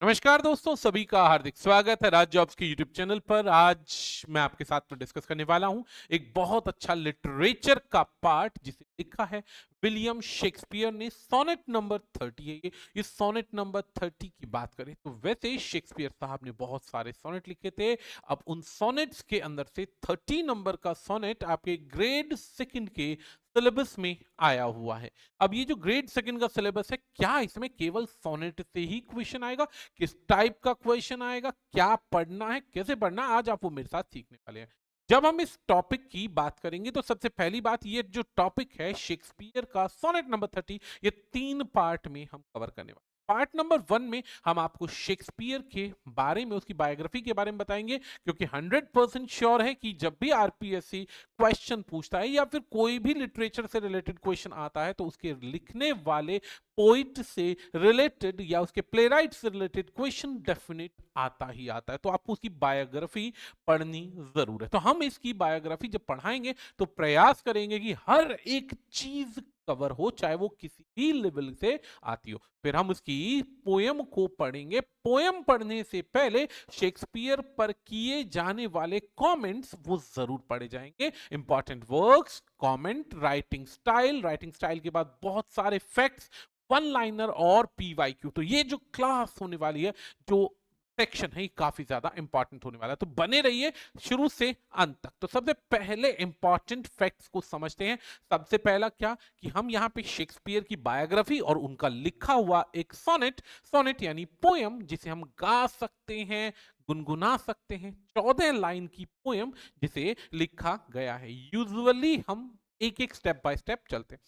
नमस्कार दोस्तों, सभी का हार्दिक स्वागत है राज जॉब्स के यूट्यूब चैनल पर। आज मैं आपके साथ में डिस्कस करने वाला हूं एक बहुत अच्छा लिटरेचर का पार्ट जिसे लिखा है विलियम शेक्सपियर ने। सोनेट नंबर 30 है ये सोनेट नंबर 30 की बात करें तो वैसे शेक्सपियर साहब ने बहुत सारे सोनेट लिखे थे। अब उन सोनेट्स के अंदर से 30 नंबर का सोनेट आपके ग्रेड सेकंड के सिलेबस में आया हुआ है। अब ये जो ग्रेड सेकंड का सिलेबस है, क्या इसमें केवल सोनेट से ही क्वेश्चन आएगा, किस टाइप का क्वेश्चन आएगा, क्या पढ़ना है, कैसे पढ़ना है, आज आप वो मेरे साथ सीखने वाले हैं। जब हम इस टॉपिक की बात करेंगे तो सबसे पहली बात, ये जो टॉपिक है शेक्सपियर का सोनेट नंबर 30, ये 3 पार्ट में हम कवर करने वाले। पार्ट नंबर 1 में हम आपको शेक्सपियर के बारे में, उसकी बायोग्राफी के बारे में बताएंगे, क्योंकि 100% श्योर है कि जब भी आरपीएससी क्वेश्चन पूछता है या फिर कोई भी लिटरेचर से रिलेटेड क्वेश्चन आता है तो उसके लिखने वाले पोइट से रिलेटेड या उसके प्लेराइट से रिलेटेड क्वेश्चन डेफिनेट आता ही आता है। तो आपको उसकी बायोग्राफी पढ़नी जरूर है। तो हम इसकी बायोग्राफी जब पढ़ाएंगे तो प्रयास करेंगे कि हर एक चीज कवर हो, चाहे वो किसी भी लेवल से आती हो। फिर हम उसकी पोयम को पढ़ेंगे। पोयम पढ़ने से पहले शेक्सपियर पर किए जाने वाले कमेंट्स वो जरूर पढ़े जाएंगे। Important works, comment, writing style के बाद बहुत सारे फैक्ट्स, वन लाइनर और पीवाईक्यू। तो ये जो क्लास होने वाली है, जो सेक्शन है, ये काफी ज्यादा इंपॉर्टेंट होने वाला है। तो बने रहिए शुरू से अंत तक। तो सबसे पहले इंपॉर्टेंट फैक्ट्स को समझते हैं। सबसे पहला क्या कि हम यहाँ पे शेक्सपियर की बायोग्राफी और उनका लिखा हुआ एक सोनेट, सोनेट यानी पोयम, जिसे हम गा सकते हैं, गुनगुना सकते हैं, 14 लाइन की पोयम जिसे लिखा गया है। यूजुअली हम एक एक स्टेप बाय स्टेप चलते हैं।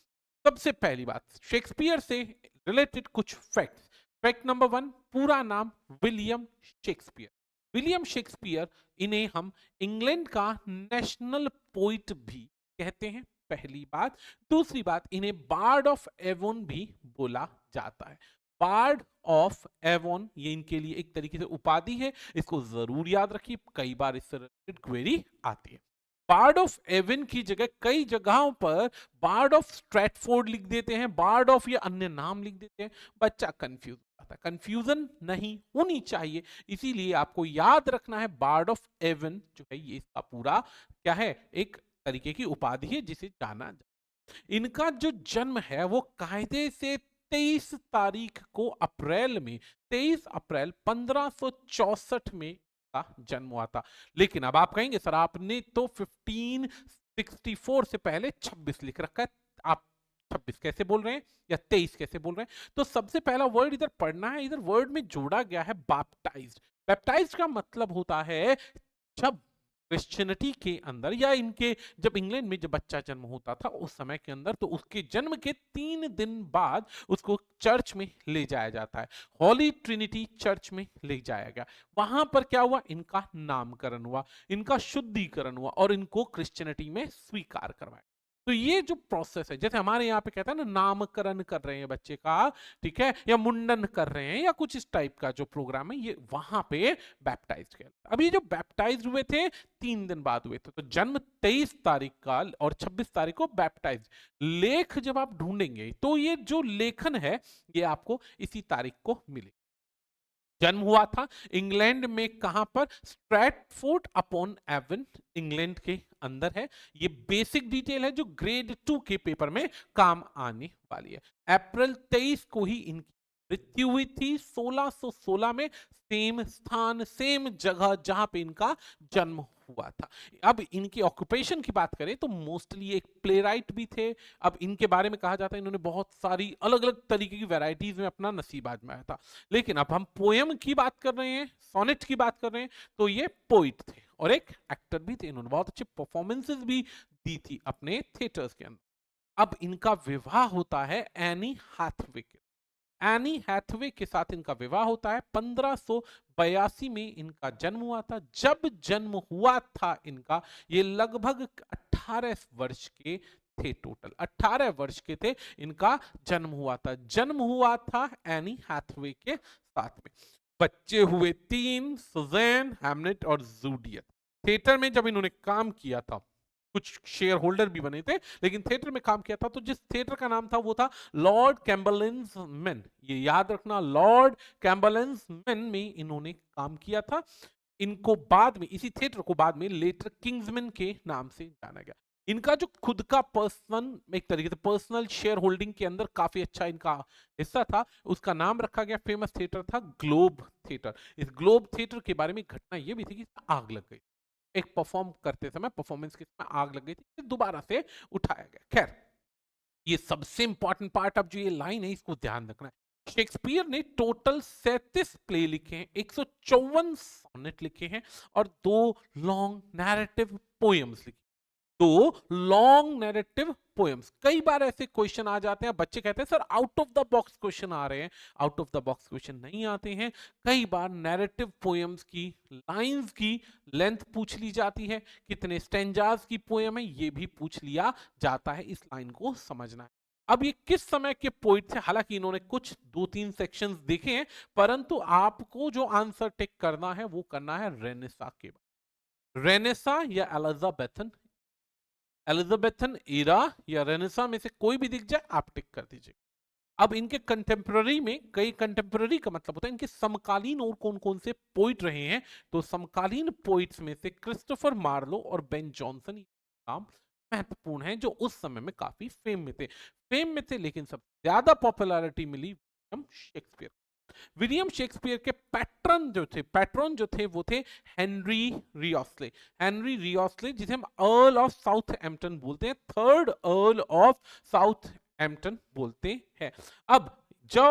सबसे पहली बात, शेक्सपियर से रिलेटेड कुछ फैक्ट्स। फैक्ट नंबर 1, पूरा नाम विलियम शेक्सपियर। विलियम शेक्सपियर, इन्हें हम इंग्लैंड का नेशनल पोइट भी कहते हैं, पहली बात। दूसरी बात, इन्हें बार्ड ऑफ एवोन भी बोला जाता है। बार्ड ऑफ एवोन, ये इनके लिए एक तरीके से उपाधि है, इसको जरूर याद रखिए, कई बार इससे रिलेटेड क्वेरी आती है। बार्ड ऑफ एवन की जगह कई जगहों पर बार्ड ऑफ स्ट्रैटफोर्ड लिख देते हैं, बार्ड ऑफ या अन्य नाम लिख देते हैं, बच्चा कंफ्यूज आता है। कंफ्यूजन नहीं होनी चाहिए, इसीलिए आपको याद रखना है बार्ड ऑफ एवन जो है ये इसका पूरा क्या है, एक तरीके की उपाधि है जिसे जाना जाए। इनका जो जन्म है वो कायदे से 23 तारीख को अप्रैल में, 23 अप्रैल 1564 में का जन्म हुआ था। लेकिन अब आप कहेंगे सर आपने तो 1564 से पहले 26 लिख रखा है, आप 26 कैसे बोल रहे हैं या 23 कैसे बोल रहे हैं? तो सबसे पहला वर्ड इधर पढ़ना है, इधर वर्ड में जोड़ा गया है बैप्टाइज्ड। बैप्टाइज्ड का मतलब होता है जब क्रिश्चियनिटी के अंदर या इनके, जब इंग्लैंड में जब बच्चा जन्म होता था उस समय के अंदर, तो उसके जन्म के 3 दिन बाद उसको चर्च में ले जाया जाता है। हॉली ट्रिनिटी चर्च में ले जाया गया। वहां पर क्या हुआ, इनका नामकरण हुआ, इनका शुद्धिकरण हुआ और इनको क्रिश्चियनिटी में स्वीकार करवाया। तो ये जो प्रोसेस है, जैसे हमारे यहाँ पे कहता है ना, नामकरण कर रहे हैं बच्चे का, ठीक है, या मुंडन कर रहे हैं या कुछ इस टाइप का जो प्रोग्राम है, ये वहां पे बैप्टाइज किया। अब ये जो बैप्टाइज हुए थे 3 दिन बाद हुए थे, तो जन्म 23 तारीख का और 26 तारीख को बैप्टाइज। लेख जब आप ढूंढेंगे तो ये जो लेखन है ये आपको इसी तारीख को मिले। जन्म हुआ था इंग्लैंड में, कहां पर, स्ट्रैटफोर्ड अपॉन एवन, इंग्लैंड के अंदर है। ये बेसिक डिटेल है जो ग्रेड 2 के पेपर में काम आने वाली है। अप्रैल 23 को ही इनकी मृत्यु हुई थी, 1616 में, सेम स्थान सेम जगह जहां पे इनका जन्म हुआ था। अब इनकी ऑक्यूपेशन की बात करें तो मोस्टली एक प्लेराइट भी थे। अब इनके बारे में कहा जाता है इन्होंने बहुत सारी अलग अलग तरीके की वैरायटीज में अपना नसीब आजमाया था। लेकिन अब हम पोयम की बात कर रहे हैं, सोनेट की बात कर रहे हैं, तो ये पोइट थे और एक एक्टर भी थे। इन्होंने बहुत अच्छे परफॉर्मेंसेस भी दी थी अपने थिएटर्स के अंदर। अब इनका विवाह होता है एनी हैथवे के, एनी हैथवे के साथ इनका विवाह होता है। 1582 में इनका जन्म हुआ था। जब जन्म हुआ था इनका, ये लगभग 18 वर्ष के थे, टोटल 18 वर्ष के थे, इनका जन्म हुआ था। जन्म हुआ था एनी हैथवे के साथ में। बच्चे हुए 3, सुजैन, हैमलेट और जूडियत। थिएटर में जब इन्होंने काम किया था कुछ शेयर होल्डर भी बने थे, लेकिन थिएटर में काम किया था। तो जिस थिएटर का नाम था वो था लॉर्ड कैम्बरलेंस मेन। ये याद रखना, लॉर्ड कैम्बरलेंस मेन में इन्होंने काम किया था। इनको बाद में, इसी थिएटर को बाद में लेटर किंग्समैन के नाम से जाना गया। इनका जो खुद का पर्सनल, एक तरीके से पर्सनल शेयर होल्डिंग के अंदर काफी अच्छा इनका हिस्सा था, उसका नाम रखा गया, फेमस थिएटर था ग्लोब थिएटर। इस ग्लोब थिएटर के बारे में घटना ये भी थी कि आग लग गई, एक परफॉर्म करते समय परफॉर्मेंस के समय आग लग गई थी, दोबारा से उठाया गया। खैर, ये सबसे इंपॉर्टेंट पार्ट, अब जो ये लाइन है इसको ध्यान रखना है। शेक्सपियर ने टोटल 37 प्ले लिखे हैं, 154 सोनेट लिखे हैं और 2 लॉन्ग नैरेटिव पोएम्स लिखे। 2 लॉन्ग नैरेटिव पोएम्स। कई बार ऐसे क्वेश्चन आ जाते हैं, बच्चे कहते हैं sir out of the box question आ रहे हैं। Out of the box question नहीं आते हैं। कई बार नैरेटिव पोएम्स की लाइंस की लेंथ पूछ ली जाती है, कितने स्टेंजास की पोएम है ये भी पूछ लिया जाता है। इस लाइन को समझना है। अब ये किस समय के पोइट थे? हालांकि इन्होंने कुछ 2-3 सेक्शंस देखे हैं, परंतु आपको जो आंसर टिक करना है वो करना है रेनेसा के बाद। रेनेसा या एलिजाबेथन, एलिजाबेथन इरा या रेनेसा में से कोई भी दिख जाए आप टिक कर दीजिए। अब इनके कंटेम्पररी में, कई कंटेम्पररी का मतलब होता है इनके समकालीन और कौन कौन से पोइट रहे हैं। तो समकालीन पोइट्स में से क्रिस्टोफर मार्लो और बेन जॉनसन नाम महत्वपूर्ण है, जो उस समय में काफी फेम में थे, लेकिन सबसे ज्यादा पॉपुलैरिटी मिली विलियम शेक्सपियर। विलियम शेक्सपियर के पैट्रन जो थे वो थे हेनरी रियोस्ले। हेनरी रियोस्ले जिसे हम अर्ल ऑफ साउथ एम्पटन बोलते हैं, थर्ड अर्ल ऑफ साउथ एम्पटन बोलते हैं। अब जो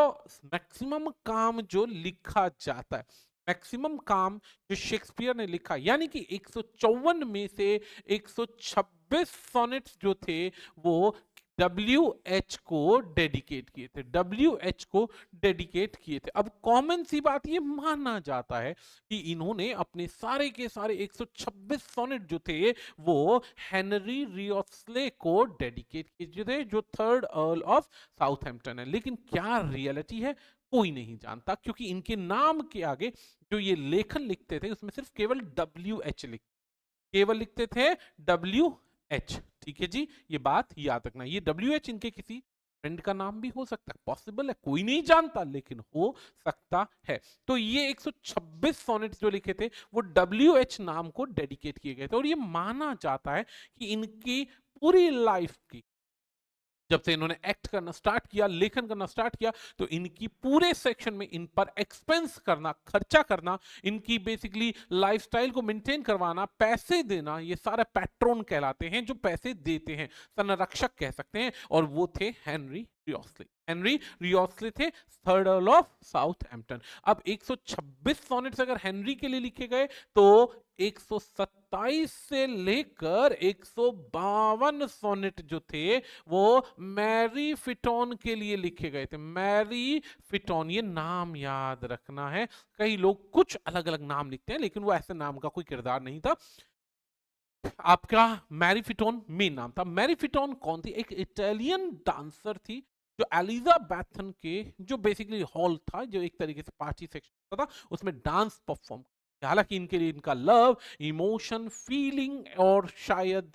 मैक्सिमम काम जो लिखा जाता है, मैक्सिमम काम जो शेक्सपियर ने लिखा, यानी कि 154 में से 126 सोनेट्स जो थे वो WH को डेडिकेट किए थे, WH को डेडिकेट किए थे। अब कॉमन सी बात ये माना जाता है कि इन्होंने अपने सारे के सारे 126 सोनेट जो थे वो हेनरी रियोस्ले को डेडिकेट किए थे, जो थर्ड अर्ल ऑफ साउथहैम्पटन है। लेकिन क्या रियलिटी है कोई नहीं जानता, क्योंकि इनके नाम के आगे जो ये लेखन लिखते थे उसमें सिर्फ केवल WH लिखते थे, WH। ठीक है जी, ये बात याद रखना। ये WH इनके किसी फ्रेंड का नाम भी हो सकता है, पॉसिबल है, कोई नहीं जानता, लेकिन हो सकता है। तो ये 126 सोनेट्स जो लिखे थे वो WH नाम को डेडिकेट किए गए थे, और ये माना जाता है कि इनकी पूरी लाइफ की, जब से इन्होंने एक्ट करना स्टार्ट किया, लेखन करना स्टार्ट किया, तो इनकी पूरे सेक्शन में इन पर एक्सपेंस करना, खर्चा करना, इनकी बेसिकली लाइफस्टाइल को मेंटेन करवाना, पैसे देना, ये सारे पैट्रोन कहलाते हैं, जो पैसे देते हैं, संरक्षक कह सकते हैं, और वो थे हेनरी रियोस्ले। हेनरी रियोस्ले थे थर्ड अर्ल ऑफ साउथहैम्पटन। अब 126 सोनेट्स अगर हेनरी के लिए लिखे गए तो 127 से लेकर 152 सोनेट जो थे वो मैरी फिटोन के लिए लिखे गए थे। मैरी फिटोन, ये नाम याद रखना है। कई लोग कुछ अलग अलग नाम लिखते हैं, लेकिन वो ऐसे नाम का कोई किरदार नहीं था। आपका मैरी फिटोन मेन नाम था। मैरी फिटोन कौन थी? एक इटालियन डांसर थी, जो एलिजाबेथन के जो बेसिकली हॉल था, जो एक तरीके से पार्टी सेक्शन था, उसमें डांस परफॉर्म। हालांकि इनके लिए इनका लव, इमोशन, फीलिंग और शायद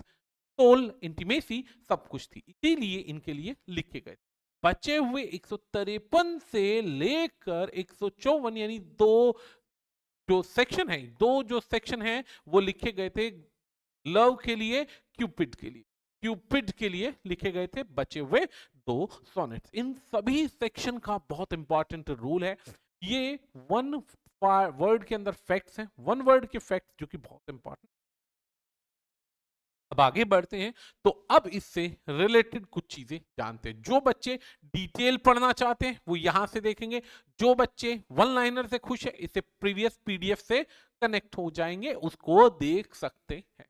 सोल इंटीमेसी सब कुछ थी, इसीलिए इनके लिए लिखे गए। बचे हुए 153 से लेकर 154, यानी दो जो सेक्शन है वो लिखे गए थे लव के लिए, क्यूपिड के लिए लिखे गए थे बचे हुए 2 सोनेट्स। इन सभी सेक्शन का बहुत इंपॉर्टेंट रूल है। ये वन वर्ड के अंदर फैक्ट्स हैं, वन वर्ड के फैक्ट्स जो कि बहुत इंपॉर्टेंट। अब आगे बढ़ते हैं, तो अब इससे रिलेटेड कुछ चीजें जानते हैं। जो बच्चे डिटेल पढ़ना चाहते हैं वो यहां से देखेंगे, जो बच्चे वन लाइनर से खुश है इसे प्रीवियस PDF से कनेक्ट हो जाएंगे, उसको देख सकते हैं।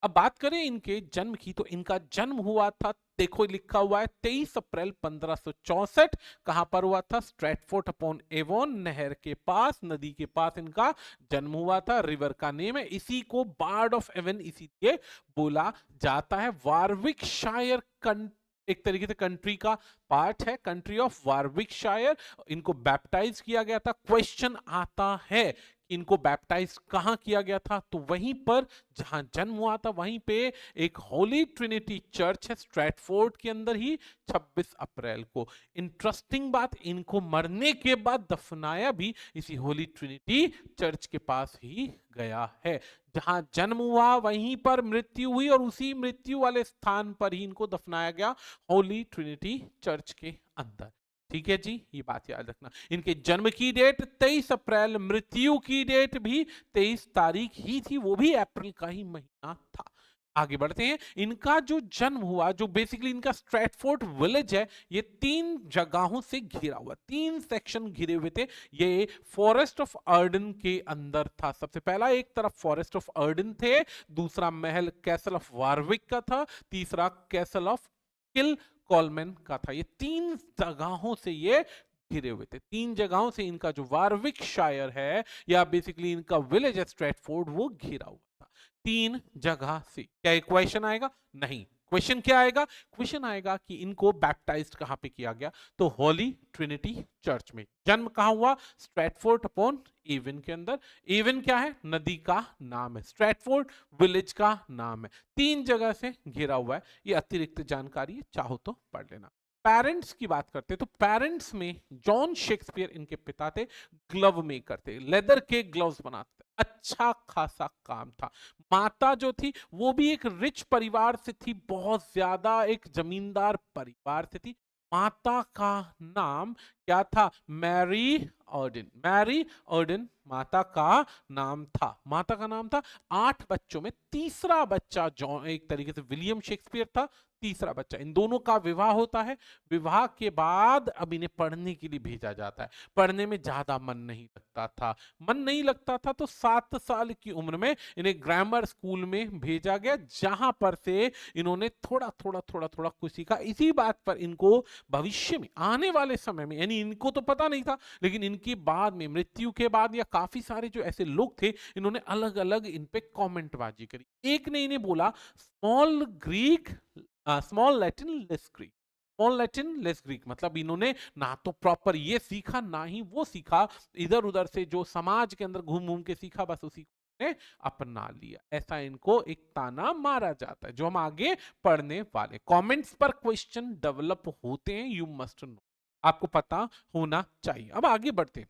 अब बात करें इनके जन्म की, तो इनका जन्म हुआ था, देखो लिखा हुआ है 23 अप्रैल 1564। कहां पर हुआ था? स्ट्रैटफोर्ड अपॉन एवोन, नहर के पास, नदी के पास इनका जन्म हुआ था। रिवर का नेम है, इसी को बार्ड ऑफ एवन इसीलिए बोला जाता है। वारविकशायर एक तरीके से कंट्री का पार्ट है, कंट्री ऑफ वारविकशायर। इनको बैप्टाइज किया गया था। क्वेश्चन आता है इनको बैप्टाइज कहाँ किया गया था, तो वहीं पर जहां जन्म हुआ था वहीं पे एक होली ट्रिनिटी चर्च है स्ट्रैटफोर्ड के अंदर ही, 26 अप्रैल को। इंटरेस्टिंग बात, इनको मरने के बाद दफनाया भी इसी होली ट्रिनिटी चर्च के पास ही गया है। जहां जन्म हुआ वहीं पर मृत्यु हुई और उसी मृत्यु वाले स्थान पर ही इनको दफनाया गया, होली ट्रिनिटी चर्च के अंदर। ठीक है जी, ये बात याद रखना। इनके जन्म की डेट 23 अप्रैल, मृत्यु की डेट भी 23 तारीख ही थी, वो भी अप्रैल का ही महीना था। आगे बढ़ते हैं। इनका जो जन्म हुआ, जो बेसिकली इनका स्ट्रैटफोर्ड विलेज है, ये 3 जगहों से घिरा हुआ, 3 सेक्शन घिरे हुए थे। ये फॉरेस्ट ऑफ अर्डन के अंदर था। सबसे पहला एक तरफ फॉरेस्ट ऑफ अर्डन थे, दूसरा महल कैसल ऑफ वारविक का था, तीसरा कैसल ऑफ किल कॉलमैन का था। ये 3 जगहों से ये घिरे हुए थे। 3 जगहों से इनका जो वारविक शायर है या बेसिकली इनका विलेज है स्ट्रैटफोर्ड, वो घिरा हुआ था 3 जगह से। क्या एक क्वेश्चन आएगा? नहीं। क्वेश्चन क्या आएगा? क्वेश्चन आएगा कि इनको बैप्टाइज्ड कहां पे किया गया, तो होली ट्रिनिटी चर्च में। जन्म कहां हुआ? स्ट्रैटफोर्ड अपॉन एवन के अंदर। एवन क्या है? नदी का नाम है। स्ट्रैटफोर्ड विलेज का नाम है। 3 जगह से घिरा हुआ है। ये अतिरिक्त जानकारी है, चाहो तो पढ़ लेना। पेरेंट्स की बात करते तो पेरेंट्स में जॉन शेक्सपियर इनके पिता थे, ग्लव मेकर थे, लेदर के ग्लव्स बनाते थे, अच्छा खासा काम था। माता जो थी वो भी एक रिच परिवार से थी, बहुत ज्यादा एक जमींदार परिवार से थी। माता का नाम क्या था? Mary Orton. मैरी ऑर्डन माता का नाम था। माता का नाम था। 8 बच्चों में तीसरा बच्चा जॉन, एक तरीके से विलियम शेक्सपियर था, तीसरा बच्चा। इन दोनों का विवाह होता है। विवाह के बाद अब इन्हें पढ़ने के लिए भेजा जाता है। पढ़ने में ज्यादा मन नहीं लगता था। मन नहीं लगता था तो 7 साल की उम्र में इन्हें ग्रामर स्कूल में भेजा गया, जहां पर से इन्होंने थोड़ा कुछ सीखा। इसी बात पर इनको भविष्य में आने वाले समय में, यानी इनको तो पता नहीं था, लेकिन इनके बाद में मृत्यु के बाद या काफी सारे जो ऐसे लोग थे, इन्होंने अलग अलग इन पे कॉमेंटबाजी करी। एक ने इन्हें बोला small Greek, small Latin less Greek. Small Latin less Greek मतलब इन्होंने ना तो प्रॉपर ये सीखा ना ही वो सीखा, इधर उधर से जो समाज के अंदर घूम घूम के सीखा, बस उसी ने अपना लिया। ऐसा इनको एक ताना मारा जाता है, जो हम आगे पढ़ने वाले। कमेंट्स पर क्वेश्चन डेवलप होते हैं, यू मस्ट नो, आपको पता होना चाहिए। अब आगे बढ़ते हैं।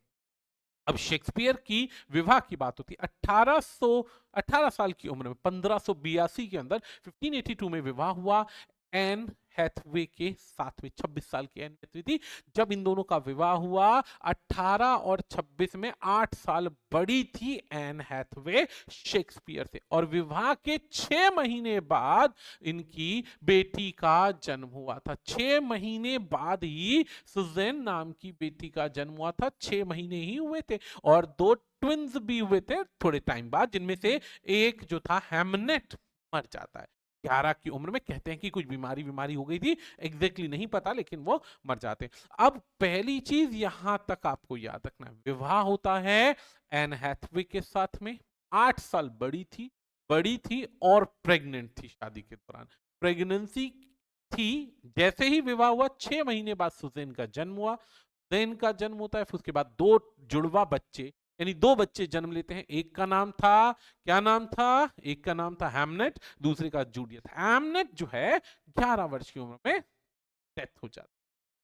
अब शेक्सपियर की विवाह की बात होती है 18 साल की उम्र में, 1582 के अंदर 1582 में विवाह हुआ एन हैथवे के साथ में। 26 साल की एन हैथवे थी जब इन दोनों का विवाह हुआ। 18 और 26 में 8 साल बड़ी थी एन हैथवे शेक्सपियर से, और विवाह के 6 महीने बाद इनकी बेटी का जन्म हुआ था। 6 महीने बाद ही सुजैन नाम की बेटी का जन्म हुआ था। 6 महीने ही हुए थे, और 2 ट्विंस भी हुए थे थोड़े टाइम बाद, जिनमें से एक जो था हैमनेट मर जाता है 11 की उम्र में। कहते हैं कि कुछ बीमारी हो गई थी, एग्जैक्टली नहीं पता, लेकिन वो मर जाते हैं। अब पहली चीज यहां तक आपको याद रखना है, विवाह होता है एन हैथवे के साथ में। 8 साल बड़ी थी और प्रेग्नेंट थी शादी के दौरान। प्रेगनेंसी थी। जैसे ही विवाह हुआ 6 महीने बाद सुजैन का जन्म हुआ। सुजैन का जन्म होता है, फिर उसके बाद 2 जुड़वा बच्चे, यानी 2 बच्चे जन्म लेते हैं। एक का नाम था, क्या नाम था? एक का नाम था हैमनेट, दूसरे का जूलियस। हैमनेट जो है 11 वर्ष की उम्र में डेथ हो जाती।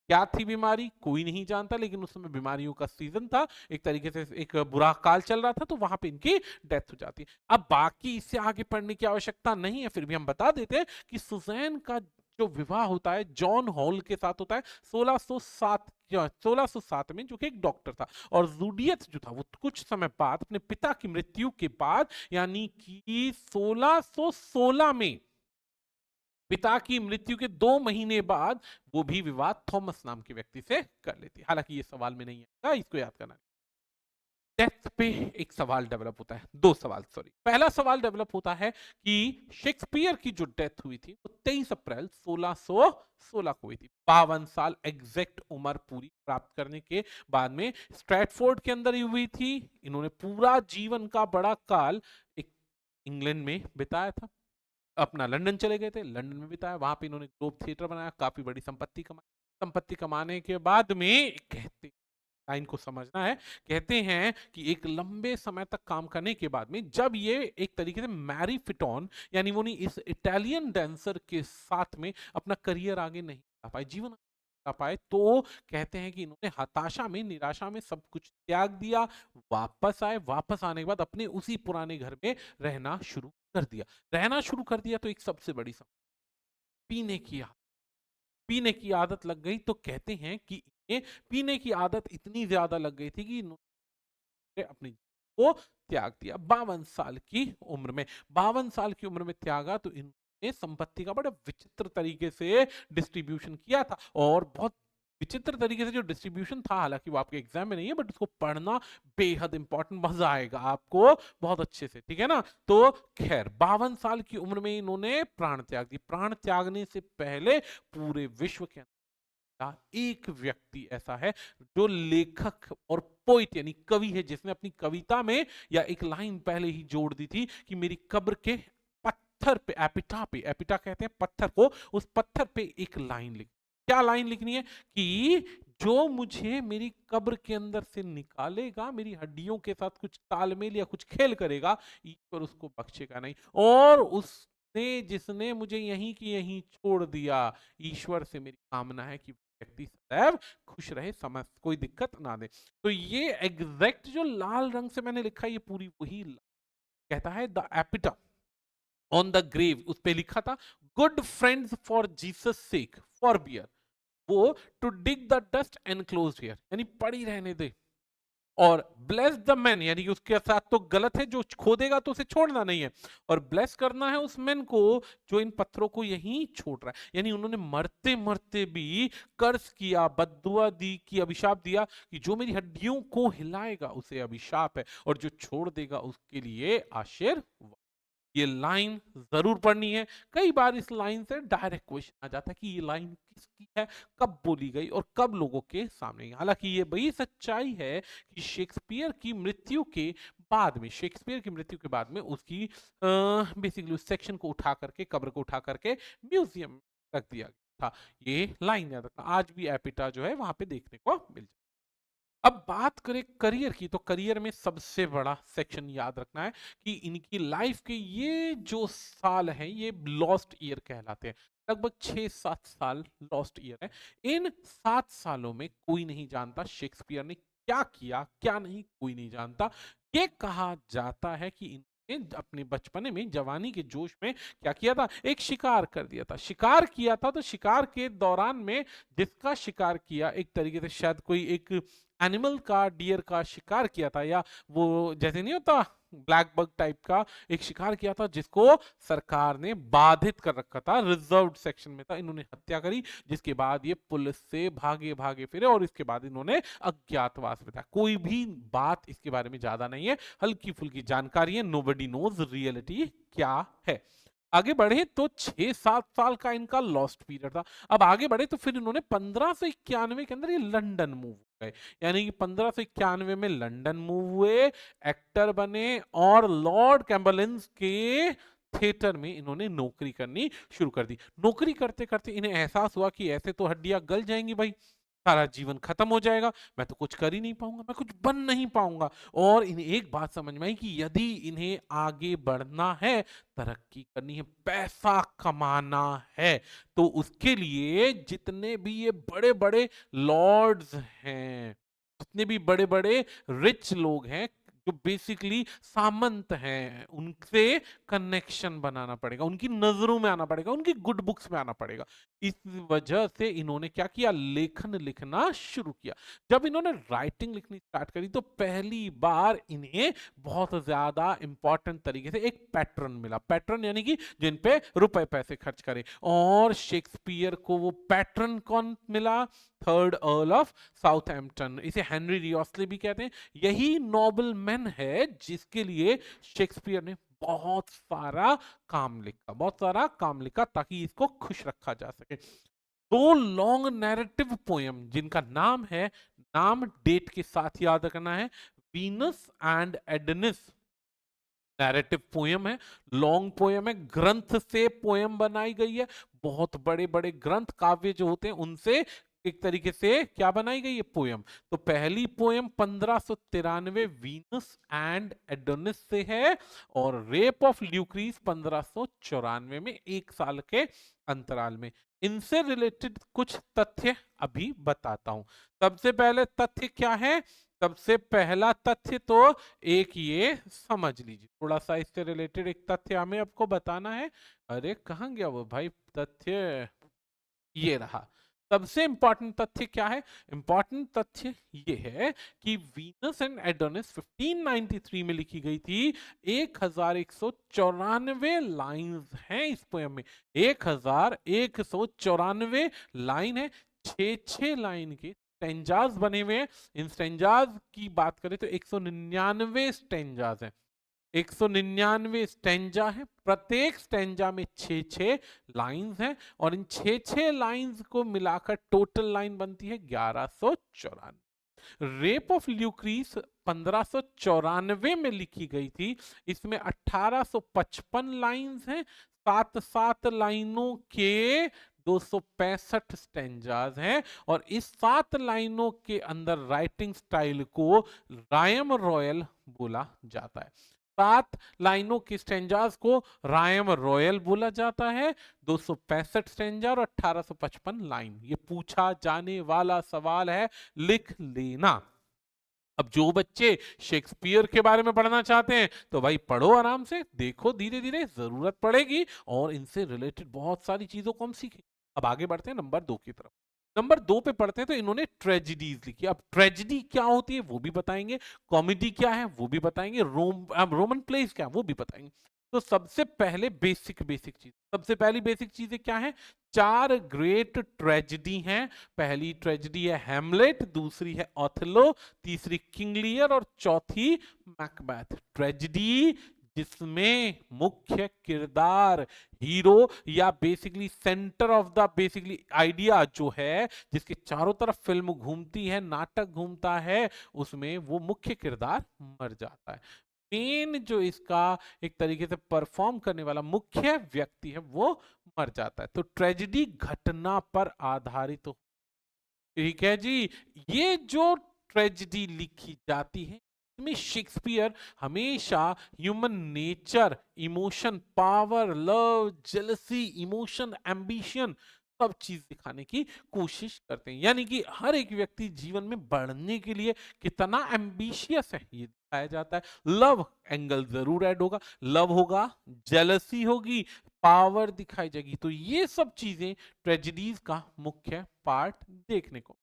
क्या थी बीमारी कोई नहीं जानता, लेकिन उस समय बीमारियों का सीजन था, एक तरीके से एक बुरा काल चल रहा था, तो वहां पे इनकी डेथ हो जाती है। अब बाकी इससे आगे पढ़ने की आवश्यकता नहीं है, फिर भी हम बता देते हैं कि सुजैन का जो विवाह होता है जॉन हॉल के साथ होता है 1607 में, जो कि एक डॉक्टर था। और जूडियस जो था वो कुछ समय बाद अपने पिता की मृत्यु के बाद, यानी कि 1616 में, पिता की मृत्यु के 2 महीने बाद वो भी विवाह थॉमस नाम के व्यक्ति से कर लेती है। हालांकि ये सवाल में नहीं आएगा, इसको याद करना। डेथ पे एक सवाल डेवलप होता है, 2 सवाल सॉरी। पहला सवाल डेवलप होता है कि शेक्सपियर की जो डेथ हुई थी वो 23 अप्रैल 1616 को हुई थी। 52 साल एग्जैक्ट उम्र पूरी प्राप्त करने के बाद में स्ट्रैटफोर्ड के अंदर ही हुई थी। इन्होंने पूरा जीवन का बड़ा काल एक इंग्लैंड में बिताया था। अपना लंदन चले गए थे, लंदन में बिताया, वहां पे इन्होंने ग्लोब थिएटर बनाया, काफी बड़ी संपत्ति कमाई। संपत्ति कमाने के बाद में कहते लाइन को समझना है। कहते हैं कि एक लंबे समय तक काम करने के बाद में जब ये एक तरीके से मैरी फिटोन यानी वो नहीं इस इटालियन डांसर के साथ में अपना करियर आगे नहीं बढ़ा पाए, जीवन बढ़ा पाए, तो कहते हैं कि इन्होंने हताशा में, निराशा में सब कुछ त्याग दिया, वापस आए, वापस आने के बाद अपने उसी पुराने घर में रहना शुरू कर दिया। रहना शुरू कर दिया तो एक सबसे बड़ी समस्या पीने की आदत। पीने की आदत लग गई, तो कहते हैं कि इन्हें पीने की आदत इतनी ज्यादा लग गई थी कि अपनी को त्याग दिया 52 साल की उम्र में। 52 साल की उम्र में त्यागा तो इन्होंने संपत्ति का बड़ा विचित्र तरीके से डिस्ट्रीब्यूशन किया था, और बहुत विचित्र तरीके से जो डिस्ट्रीब्यूशन था, हालांकि वो आपके एग्जाम में नहीं है बट उसको पढ़ना बेहद इंपॉर्टेंट, मजा आएगा आपको बहुत अच्छे से, ठीक है ना। तो खैर 52 साल की उम्र में इन्होंने प्राण त्याग दी। प्राण त्यागने से पहले पूरे विश्व के एक व्यक्ति ऐसा है जो लेखक और पोइट यानी कवि है, जिसने अपनी कविता में या एक लाइन पहले ही जोड़ दी थी कि मेरी कब्र के पत्थर पे, एपिटा कहते हैं पत्थर को, उस पत्थर पे एक लाइन लिख। क्या लाइन लिखनी है कि जो मुझे मेरी कब्र के अंदर से निकालेगा, मेरी हड्डियों के साथ कुछ तालमेल या कुछ खेल करेगा, ईश्वर उसको बख्शेगा नहीं। और उसने जिसने मुझे यहीं की यहीं छोड़ दिया, ईश्वर से मेरी कामना है कि व्यक्ति सदैव खुश रहे, समझ कोई दिक्कत ना दे। तो ये एग्जैक्ट जो लाल रंग से मैंने लिखा, ये पूरी वही कहता है। The epitaph on the grave, उस पे लिखा था good friends for Jesus sake forbear, वो to dig the dust enclosed here, यानी पड़ी रहने दे। और ब्लेस द मैन, यानी कि उसके साथ तो गलत है, जो खोदेगा तो उसे छोड़ना नहीं है, और ब्लेस करना है उस मैन को जो इन पत्थरों को यहीं छोड़ रहा है। यानी उन्होंने मरते मरते भी कर्ज किया, बद्दुआ दी कि अभिशाप दिया कि जो मेरी हड्डियों को हिलाएगा उसे अभिशाप है, और जो छोड़ देगा उसके लिए आशीर्वाद। ये लाइन जरूर पढ़नी है। कई बार इस लाइन से डायरेक्ट क्वेश्चन आ जाता है कि ये लाइन किसकी है, कब बोली गई और कब लोगों के सामने आई। हालांकि ये बड़ी सच्चाई है कि शेक्सपियर की मृत्यु के बाद में, शेक्सपियर की मृत्यु के बाद में उसकी बेसिकली उस सेक्शन को उठा करके, कब्र को उठा करके म्यूजियम में रख दिया गया था। ये लाइन याद रखना, आज भी एपिटा जो है वहां पे देखने को मिल जाए। अब बात करें करियर की, तो करियर में सबसे बड़ा सेक्शन याद रखना है कि इनकी लाइफ के ये जो साल हैं ये लॉस्ट ईयर कहलाते हैं। लगभग 6-7 साल लॉस्ट ईयर है। इन 7 सालों में कोई नहीं जानता शेक्सपियर ने क्या किया, क्या नहीं, कोई नहीं जानता। ये कहा जाता है कि इन्होंने अपने बचपने में, जवानी के जोश में क्या किया था, एक शिकार कर दिया था। शिकार किया था, तो शिकार के दौरान में जिसका शिकार किया, एक तरीके से शायद कोई एक एनिमल का, डियर का शिकार किया था, या वो जैसे नहीं होता ब्लैक बग टाइप का एक शिकार किया था, जिसको सरकार ने बाधित कर रखा था, रिजर्व्ड सेक्शन में था। इन्होंने हत्या करी, जिसके बाद ये पुलिस से भागे भागे फिरे, और इसके बाद इन्होंने अज्ञातवास में था। कोई भी बात इसके बारे में ज्यादा नहीं है, हल्की फुल्की जानकारी है, नोबडी नोज रियलिटी क्या है। आगे बढ़े तो 6-7 साल का इनका लॉस्ट पीरियड था। अब आगे बढ़े तो फिर इन्होंने 1591 के अंदर ये लंदन मूव गए, यानी कि 1591 में लंदन मूव हुए, एक्टर बने, और लॉर्ड कैम्बरलेंस के थिएटर में इन्होंने नौकरी करनी शुरू कर दी। नौकरी करते करते इन्हें एहसास हुआ कि ऐसे तो हड्डियां गल जाएंगी भाई, सारा जीवन खत्म हो जाएगा, मैं तो कुछ कर ही नहीं पाऊंगा, मैं कुछ बन नहीं पाऊंगा। और इन्हें एक बात समझ में आई कि यदि इन्हें आगे बढ़ना है, तरक्की करनी है, पैसा कमाना है, तो उसके लिए जितने भी ये बड़े बड़े लॉर्ड्स हैं, जितने भी बड़े बड़े रिच लोग हैं, जो बेसिकली सामंत हैं, उनसे कनेक्शन बनाना पड़ेगा, उनकी नजरों में आना पड़ेगा, उनकी गुड बुक्स में आना पड़ेगा। इस वजह से इन्होंने क्या किया, लेखन लिखना शुरू किया। जब इन्होंने राइटिंग लिखनी स्टार्ट करी तो पहली बार इन्हें बहुत ज्यादा इंपॉर्टेंट तरीके से एक पैटर्न मिला। पैटर्न यानी कि जिन पे रुपए पैसे खर्च करे, और शेक्सपियर को वो पैटर्न कौन मिला, थर्ड अर्ल ऑफ साउथहैम्पटन, इसे हेनरी रियोस्ले भी कहते हैं। यही नोबल मैन है जिसके लिए शेक्सपियर ने बहुत सारा काम लिखा, बहुत सारा काम लिखा, ताकि इसको खुश रखा जा सके। दो लॉन्ग नैरेटिव पोयम जिनका नाम है, नाम डेट के साथ याद रखना है, वीनस एंड एडनिस नैरेटिव पोयम है, लॉन्ग पोयम है, ग्रंथ से पोयम बनाई गई है। बहुत बड़े बड़े ग्रंथ, काव्य जो होते हैं उनसे एक तरीके से क्या बनाई गई है पोयम। तो पहली पोयम 1593 वीनस एंड एडोनिस से है और रेप ऑफ ल्यूक्रीज 1594 में, एक साल के अंतराल में। इनसे रिलेटेड कुछ तथ्य अभी बताता हूं। सबसे पहले तथ्य क्या है? सबसे पहला तथ्य तो एक ये समझ लीजिए, थोड़ा सा इससे रिलेटेड एक तथ्य हमें आपको बताना है। अरे कहाँ गया वो भाई तथ्य? ये रहा। सबसे इंपॉर्टेंट तथ्य क्या है? इंपॉर्टेंट तथ्य ये है कि वीनस एंड एडोनिस 1593 में लिखी गई थी। 1194 लाइंस हैं इस पोयम में। 1194 लाइन है। 6 लाइन के स्टेंजाज बने हुए हैं। इन स्टेंजाज की बात करें तो 199 स्टेंजाज हैं। 199 स्टेंजा है, प्रत्येक स्टेंजा में 6 लाइंस हैं और इन 6 लाइंस को मिलाकर टोटल लाइन बनती है 1194। रेप ऑफ ल्यूक्रीस 1594 में लिखी गई थी। इसमें 1855 लाइंस हैं। 7 लाइनों के 265 स्टेंजाज हैं और इस 7 लाइनों के अंदर राइटिंग स्टाइल को रायम रॉयल बोला जाता है। 7 लाइनों की स्टेंजाज को रायम रॉयल बोला जाता है। 265 स्टेंजा और 1855 लाइन। ये पूछा जाने वाला सवाल है, लिख लेना। अब जो बच्चे शेक्सपियर के बारे में पढ़ना चाहते हैं तो भाई पढ़ो आराम से, देखो धीरे धीरे, जरूरत पड़ेगी और इनसे रिलेटेड बहुत सारी चीजों को हम सीखें। अब आगे बढ़ते हैं नंबर 2 की तरफ। नंबर 2 पे पढ़ते हैं तो इन्होंने ट्रेजिडीज लिखी। अब ट्रेजिडी क्या होती है वो भी बताएंगे, कॉमेडी क्या है वो भी बताएंगे, रोमन प्लेस क्या है वो भी बताएंगे। तो सबसे पहले बेसिक चीज, सबसे पहली बेसिक चीजें क्या है? 4 ग्रेट ट्रेजिडी हैं। पहली ट्रेजिडी है हैमलेट, दूसरी है ऑथेलो, तीसरी किंग लियर और चौथी मैकबेथ। ट्रेजिडी जिसमें मुख्य किरदार हीरो या basically centre of the basically idea जो है, जिसके चारों तरफ फिल्म घूमती है, नाटक घूमता है, उसमें वो मुख्य किरदार मर जाता है। मेन जो इसका एक तरीके से परफॉर्म करने वाला मुख्य व्यक्ति है वो मर जाता है। तो ट्रेजेडी घटना पर आधारित हो, ठीक है जी। ये जो ट्रेजेडी लिखी जाती है इसमें शेक्सपियर हमेशा human nature, emotion, power, love, jealousy, emotion, ambition, सब चीज दिखाने की कोशिश करते हैं। यानी कि हर एक व्यक्ति जीवन में बढ़ने के लिए कितना एम्बिशियस है ये दिखाया जाता है। लव एंगल जरूर ऐड होगा, लव होगा, जेलसी होगी, पावर दिखाई जाएगी। तो ये सब चीजें ट्रेजेडीज का मुख्य पार्ट देखने को।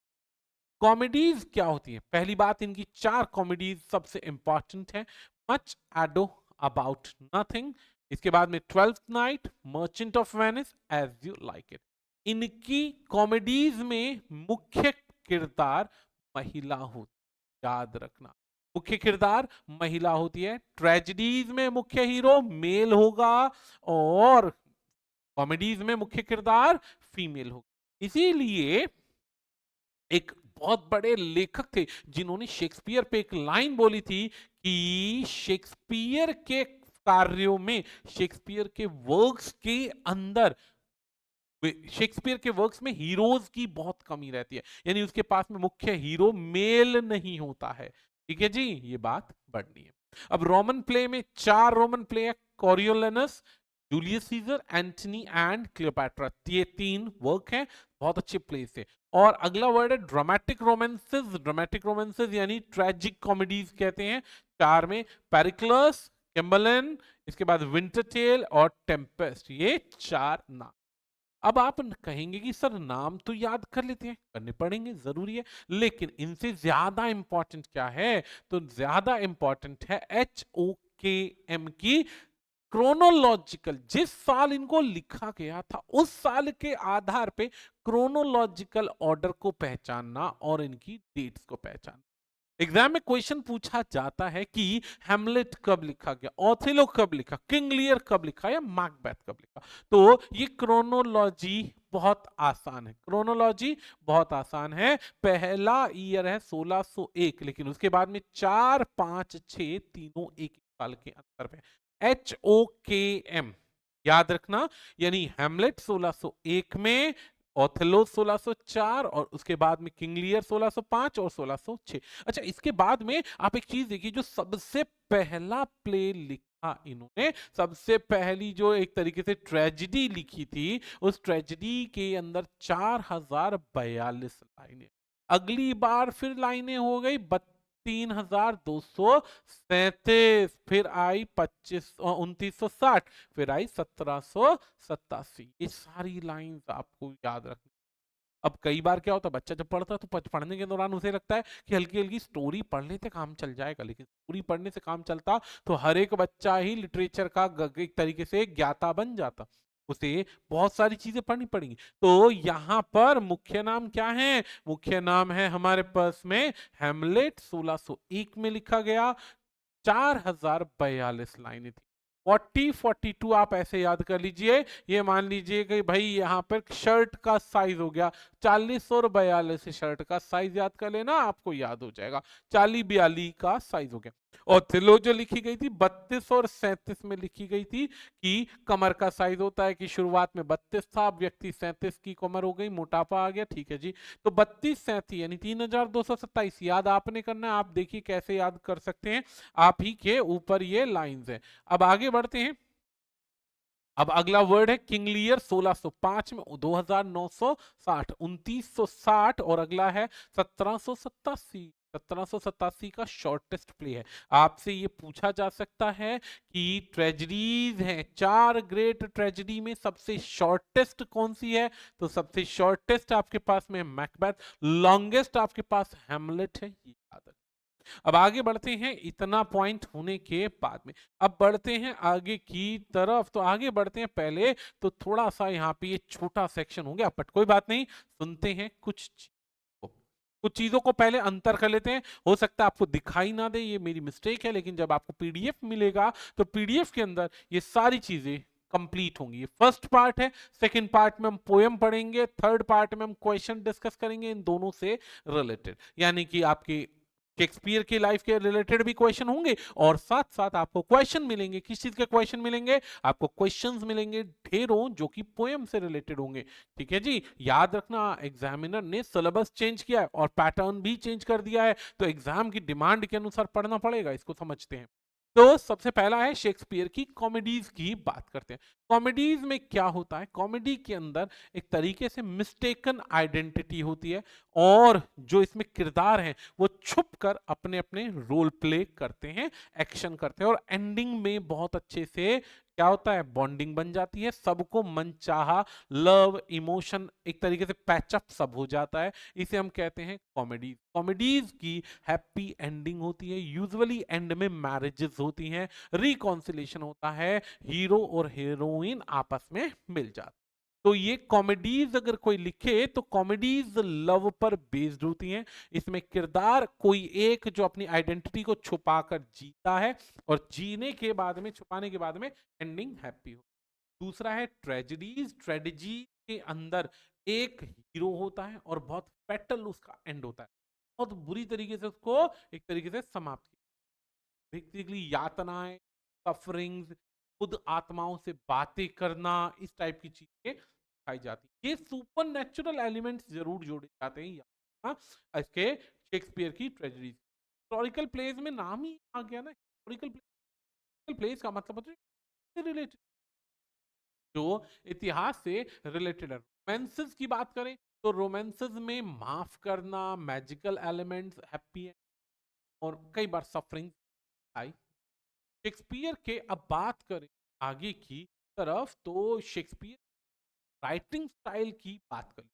कॉमेडीज क्या होती है? पहली बात, इनकी 4 कॉमेडीज सबसे इंपॉर्टेंट है। मच एडो अबाउट नथिंग, इसके बाद में Twelfth Night, Merchant of Venice, As You Like It. इनकी कॉमेडीज में मुख्य किरदार महिला होती, याद रखना, मुख्य किरदार महिला होती है। ट्रेजेडीज में मुख्य हीरो मेल होगा और कॉमेडीज में मुख्य किरदार फीमेल होगा। इसीलिए एक बहुत बड़े लेखक थे जिन्होंने शेक्सपियर पे एक लाइन बोली थी कि शेक्सपियर के कार्यों में, शेक्सपियर के वर्क्स के अंदर, शेक्सपियर के वर्क्स में हीरोज की बहुत कमी रहती है। यानी उसके पास में मुख्य हीरो मेल नहीं होता है। ठीक है जी, ये बात बढ़नी है। अब रोमन प्ले में 4 रोमन प्ले है। Coriolanus, Julius Caesar, Antony and Cleopatra. ये 3 वर्क हैं, बहुत अच्छे प्लेस है। और अगला वर्ड है ड्रामेटिक रोमांसेस। ड्रामेटिक रोमांसेस यानी ट्रेजिक कॉमेडीज कहते हैं। 4 में पेरिक्लस, किम्बरलन, इसके बाद विंटर टेल और टेम्पेस्ट। ये 4 नाम। अब आप कहेंगे कि सर नाम तो याद कर लेते हैं, करने पड़ेंगे, जरूरी है, लेकिन इनसे ज्यादा इंपॉर्टेंट क्या है? तो ज्यादा इंपॉर्टेंट है HOKM की क्रोनोलॉजिकल, जिस साल इनको लिखा गया था उस साल के आधार पे क्रोनोलॉजिकल ऑर्डर को पहचानना और इनकी डेट्स को पहचानना। एग्जाम में क्वेश्चन पूछा जाता है कि हैमलेट कब लिखा गया, ऑथेलो कब लिखा, किंग लियर कब लिखा या मैकबेथ कब लिखा। तो ये क्रोनोलॉजी बहुत आसान है, क्रोनोलॉजी बहुत आसान है। पहला ईयर है 1601, लेकिन उसके बाद में 4, 5, 6 तीनों एक साल के अंतर पे। HOKM याद रखना, यानी हैमलेट 1601 में, ओथेलो 1604 और उसके बाद में किंग लियर 1605 और 1606। अच्छा, इसके बाद में आप एक चीज देखिए, जो सबसे पहला प्ले लिखा इन्होंने, सबसे पहली जो एक तरीके से ट्रेजेडी लिखी थी, उस ट्रेजेडी के अंदर 4042 लाइनें। अगली बार फिर लाइनें हो गई 32,237, फिर आई 2960, फिर आई 1787। ये सारी लाइंस आपको याद रखनी। अब कई बार क्या होता है, बच्चा जब पढ़ता है तो पढ़ने के दौरान उसे लगता है कि हल्की हल्की स्टोरी पढ़ने से काम चल जाएगा, लेकिन स्टोरी पढ़ने से काम चलता तो हर एक बच्चा ही लिटरेचर का एक तरीके से ज्ञाता बन जाता। उसे बहुत सारी चीजें पढ़नी पड़ेंगी। तो यहाँ पर मुख्य नाम क्या है? मुख्य नाम है हमारे पास में हेमलेट, 1601 में लिखा गया। 4042 लाइनें थी। 42 आप ऐसे याद कर लीजिए। ये मान लीजिए कि भाई यहाँ पर शर्ट का साइज हो गया 40 और 42, शर्ट का साइज याद कर लेना, आपको याद हो जाएगा। 40-42 का साइज हो गया। और थिलो जो लिखी गई थी 32 और 37 में लिखी गई थी कि कमर का साइज होता है कि शुरुआत में 32 था, व्यक्ति 37 की कमर हो गई, मोटापा आ गया। ठीक है जी। तो 32-37 यानी 3227 याद आपने करना है। आप देखिए कैसे याद कर सकते हैं। आप ही के ऊपर ये लाइंस है। अब आगे बढ़ते हैं। अब अगला वर्ड है किंग लियर 1605 में 2960, 2960, और अगला है 1787। 1787 का शॉर्टेस्ट प्ले है। आपसे ये पूछा जा सकता है कि ट्रेजडीज हैं, 4 ग्रेट ट्रेजडी में सबसे शॉर्टेस्ट कौन सी है? तो सबसे शॉर्टेस्ट आपके पास में मैकबेथ, लॉन्गेस्ट आपके पास हैमलेट है। ये याद रखिए। अब आगे बढ़ते हैं। इतना पॉइंट होने के बाद में अब बढ़ते हैं आगे की तरफ। तो आगे बढ़ते हैं, पहले तो थोड़ा सा यहाँ पे ये छोटा सेक्शन हो गया, बट कोई बात नहीं, सुनते हैं कुछ चीजों को पहले अंतर कर लेते हैं। हो सकता है आपको दिखाई ना दे, ये मेरी मिस्टेक है, लेकिन जब आपको पीडीएफ मिलेगा तो पीडीएफ के अंदर ये सारी चीजें कंप्लीट होंगी। ये फर्स्ट पार्ट है। सेकंड पार्ट में हम पोएम पढ़ेंगे, थर्ड पार्ट में हम क्वेश्चन डिस्कस करेंगे इन दोनों से रिलेटेड, यानी कि आपकी शेक्सपियर की लाइफ के रिलेटेड भी क्वेश्चन होंगे, और साथ साथ आपको क्वेश्चन मिलेंगे। किस चीज के क्वेश्चन मिलेंगे? आपको क्वेश्चंस मिलेंगे ढेरों, जो कि पोएम से रिलेटेड होंगे। ठीक है जी। याद रखना, एग्जामिनर ने सिलेबस चेंज किया है और पैटर्न भी चेंज कर दिया है, तो एग्जाम की डिमांड के अनुसार पढ़ना पड़ेगा। इसको समझते हैं। तो सबसे पहला है शेक्सपियर की कॉमेडीज की बात करते हैं। कॉमेडीज में क्या होता है? कॉमेडी के अंदर एक तरीके से मिस्टेकन आइडेंटिटी होती है, और जो इसमें किरदार हैं वो छुप कर अपने अपने रोल प्ले करते हैं, एक्शन करते हैं, और एंडिंग में बहुत अच्छे से क्या होता है, बॉन्डिंग बन जाती है, सबको मनचाहा लव इमोशन एक तरीके से पैचअप सब हो जाता है। इसे हम कहते हैं कॉमेडीज। कॉमेडीज की हैप्पी एंडिंग होती है, यूजुअली एंड में मैरिजेस होती हैं, रिकॉन्सिलेशन होता है, हीरो और हीरोइन आपस में मिल जाते हैं। तो ये कॉमेडीज अगर कोई लिखे तो कॉमेडीज लव पर बेस्ड होती हैं। इसमें किरदार कोई एक जो अपनी आइडेंटिटी को छुपाकर जीता है, और जीने के बाद में, छुपाने के बाद में एंडिंग हैप्पी हो। दूसरा है ट्रेजेडीज। ट्रेजेडी के अंदर एक हीरो होता है और बहुत फैटल उसका एंड होता है, बहुत बुरी तरीके से उसको एक तरीके से समाप्त किया। बेसिकली यातनाएं, सफरिंग्स, खुद आत्माओं से बातें करना, इस टाइप की चीजें दिखाई जाती हैं। ये सुपर नेचुरल एलिमेंट्स जरूर जोड़े जाते हैं यहाँ इसके शेक्सपियर की ट्रेजेडीज। हिस्टोरिकल प्लेस में नाम ही आ गया ना, हिस्टोरिकल प्लेस का मतलब होता है रिलेटेड, जो इतिहास से रिलेटेड है। रोमांसेस की बात करें तो रोमांसेस में माफ करना, मैजिकल एलिमेंट्स, हैप्पी, और कई बार सफरिंग आई। शेक्सपियर के अब बात करें आगे की तरफ, तो शेक्सपियर राइटिंग स्टाइल की बात करें,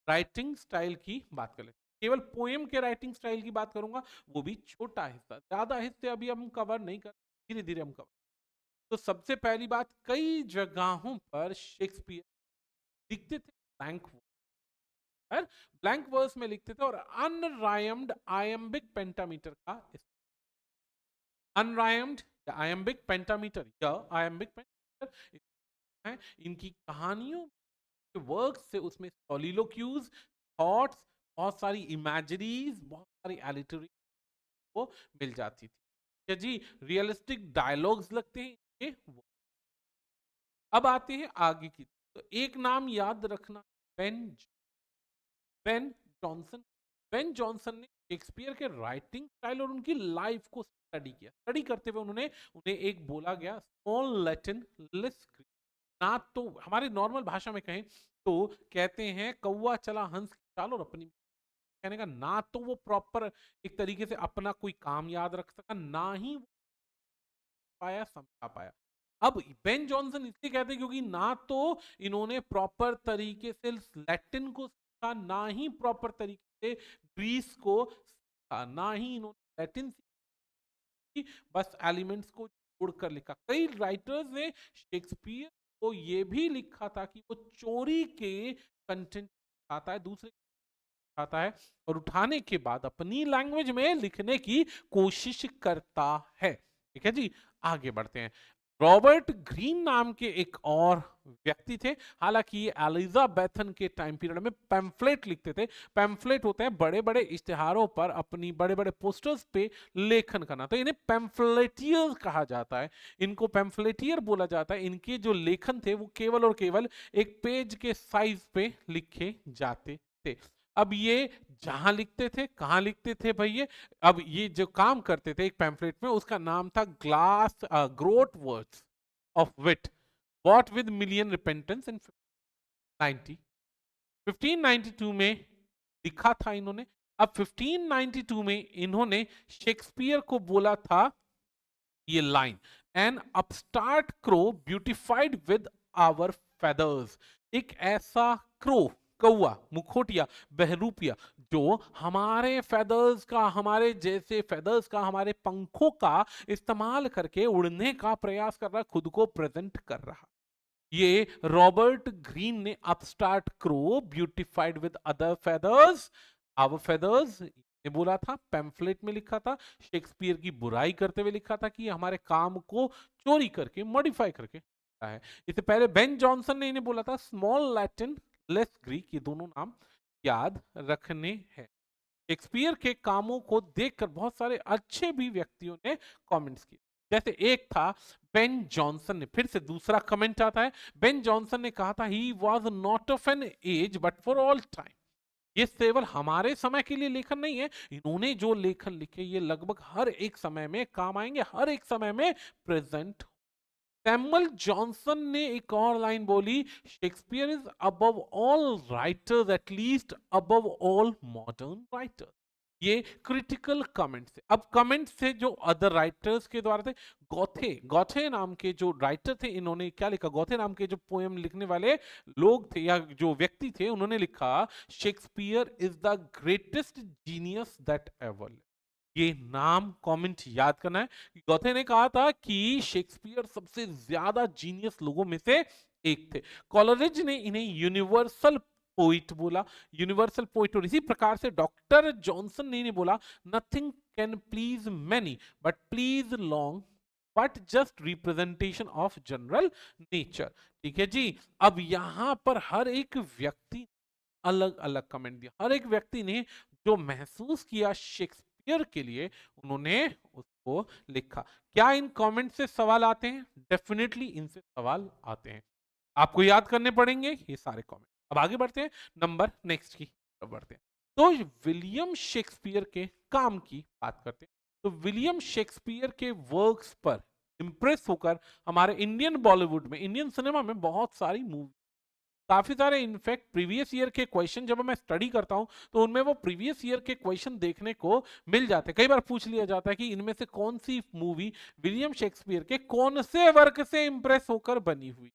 राइटिंग स्टाइल की बात करें, केवल पोएम के राइटिंग स्टाइल की बात करूंगा, वो भी छोटा हिस्सा, ज्यादा हिस्से अभी हम कवर नहीं कर, धीरे धीरे हम कवर। तो सबसे पहली बात, कई जगहों पर शेक्सपियर लिखते थे ब्लैंक वर्स, ब्लैंक वर्स में लिखते थे, और अनराइम्ड आयम्बिक पेंटामीटर का, अनराइम्ड आयम्बिक पेंटामीटर या आयम्बिक पेंटामीटर है। इनकी कहानियों के वर्क से उसमें सॉलिलोक्यूज, थॉट्स, बहुत सारी इमेजरीज, बहुत सारी एलिटरी को मिल जाती थी। क्या जी, रियलिस्टिक डायलॉग्स लगते हैं ये। अब आते हैं आगे की, तो एक नाम याद रखना Ben Ben Jonson. Ben Jonson ने शेक्सपियर के राइटिंग स्टाइल और उनकी लाइफ को स्टडी किया। स्टडी करते हुए उन्होंने उन्हें एक बोला गया स्मॉल लैटिन लिस्ट ग्रीक। ना तो हमारे नॉर्मल भाषा में कहें तो कहते हैं कौवा चला हंस की चाल और अपनी, कहने का ना तो वो प्रॉपर एक तरीके से अपना कोई काम याद रख सका, ना ही वो पाया समझा पाया। अब बेन जॉनसन इसलिए कहते हैं क्योंकि ना तो इन्होंने प्रॉपर तरीके से लैटिन को सीखा, ना ही प्रॉपर तरीके से ग्रीस को सीखा, ना ही इन्होंने लैटिन सीखी, बस एलिमेंट्स को जोड़कर लिखा। कई राइटर्स ने शेक्सपियर को ये भी लिखा था कि वो चोरी के कंटेंट आता है, दूसरे आता है और उठाने के बाद अपनी लैंग्वेज में लिखने की कोशिश करता है। ठीक है जी, आगे बढ़ते हैं। रॉबर्ट ग्रीन नाम के एक और व्यक्ति थे। हालांकि ये एलिजाबेथन के टाइम पीरियड में पैम्फलेट लिखते थे। पैम्फलेट होते हैं बड़े बड़े इश्तिहारों पर अपनी बड़े बड़े पोस्टर्स पे लेखन करना, तो इन्हें पैम्फलेटियर कहा जाता है। इनको पैम्फलेटियर बोला जाता है। इनके जो लेखन थे वो केवल और केवल एक पेज के साइज पे लिखे जाते थे। अब ये जहां लिखते थे, कहां लिखते थे भैया, अब ये जो काम करते थे एक पैम्फलेट में, उसका नाम था glass groat words of wit bought with million repentance in 90 1592 में लिखा था इन्होंने। अब 1592 में इन्होंने शेक्सपियर को बोला था ये line, an upstart crow beautified with our feathers. एक ऐसा क्रो, कौआ, मुखोटिया, बहरूपिया जो हमारे फेदर्स का, हमारे जैसे फेदर्स का, हमारे पंखों का इस्तेमाल करके उड़ने का प्रयास कर रहा, खुद को प्रेजेंट कर रहा। ये रॉबर्ट ग्रीन ने upstart crow beautified with other feathers, our feathers ने बोला था, पैम्फलेट में लिखा था, शेक्सपियर की बुराई करते हुए लिखा था कि हमारे काम को चोरी करके मॉडिफाई करके है। इससे पहले बेन जॉनसन ने इन्हें बोला था स्मॉल लैटिन लेस ग्रीक। ये दोनों नाम याद रखने हैं। शेक्सपियर के कामों को देखकर बहुत सारे अच्छे भी व्यक्तियों ने कमेंट्स किए। जैसे एक था बेन जॉनसन ने, फिर से दूसरा कमेंट आता है, बेन जॉनसन ने कहा था he was not of an age but for all time. ये केवल हमारे समय के लिए लेखन नहीं है, इन्होंने जो लेखन लिखे ये लगभग हर एक समय में काम आएंगे, हर एक समय में प्रेजेंट। सैमुअल जॉनसन ने एक और लाइन बोली, Shakespeare is above all writers, at least above all modern writers. ये क्रिटिकल कमेंट थे। अब कमेंट थे जो अदर राइटर्स के द्वारा थे। गौथे गौथे नाम के जो राइटर थे, इन्होंने क्या लिखा, गौथे नाम के जो पोएम लिखने वाले लोग थे या जो व्यक्ति थे, उन्होंने लिखा Shakespeare is the greatest genius that ever. ये नाम कमेंट याद करना है। गौथे ने कहा था कि शेक्सपियर सबसे ज्यादा जीनियस लोगों में से एक थे। कॉलरिज ने इन्हें यूनिवर्सल पोइट बोला, यूनिवर्सल पोइट। और इसी प्रकार से डॉक्टर जॉनसन ने इन्हें बोला, nothing can please many but please long but just representation of general nature. ठीक है जी, अब यहां पर हर एक व्यक्ति अलग अलग कमेंट दिया। हर एक व्यक्ति ने जो महसूस किया शेक्सपियर के लिए, उन्होंने उसको लिखा। क्या इन कमेंट से सवाल आते हैं? डेफिनेटली इनसे सवाल आते हैं, आपको याद करने पड़ेंगे ये सारे कमेंट। अब आगे बढ़ते हैं, नंबर नेक्स्ट की तरफ बढ़ते हैं। तो विलियम शेक्सपियर के काम की बात करते हैं। तो विलियम शेक्सपियर के वर्क्स पर इंप्रेस होकर हमारे इंडियन बॉलीवुड में, इंडियन सिनेमा में बहुत सारी मूवी, काफी सारे इनफैक्ट प्रीवियस ईयर के क्वेश्चन जब मैं स्टडी करता हूं तो उनमें वो प्रीवियस ईयर के क्वेश्चन देखने को मिल जाते हैं। कई बार पूछ लिया जाता है कि इनमें से कौन सी मूवी विलियम शेक्सपियर के कौन से वर्क से इंप्रेस होकर बनी हुई।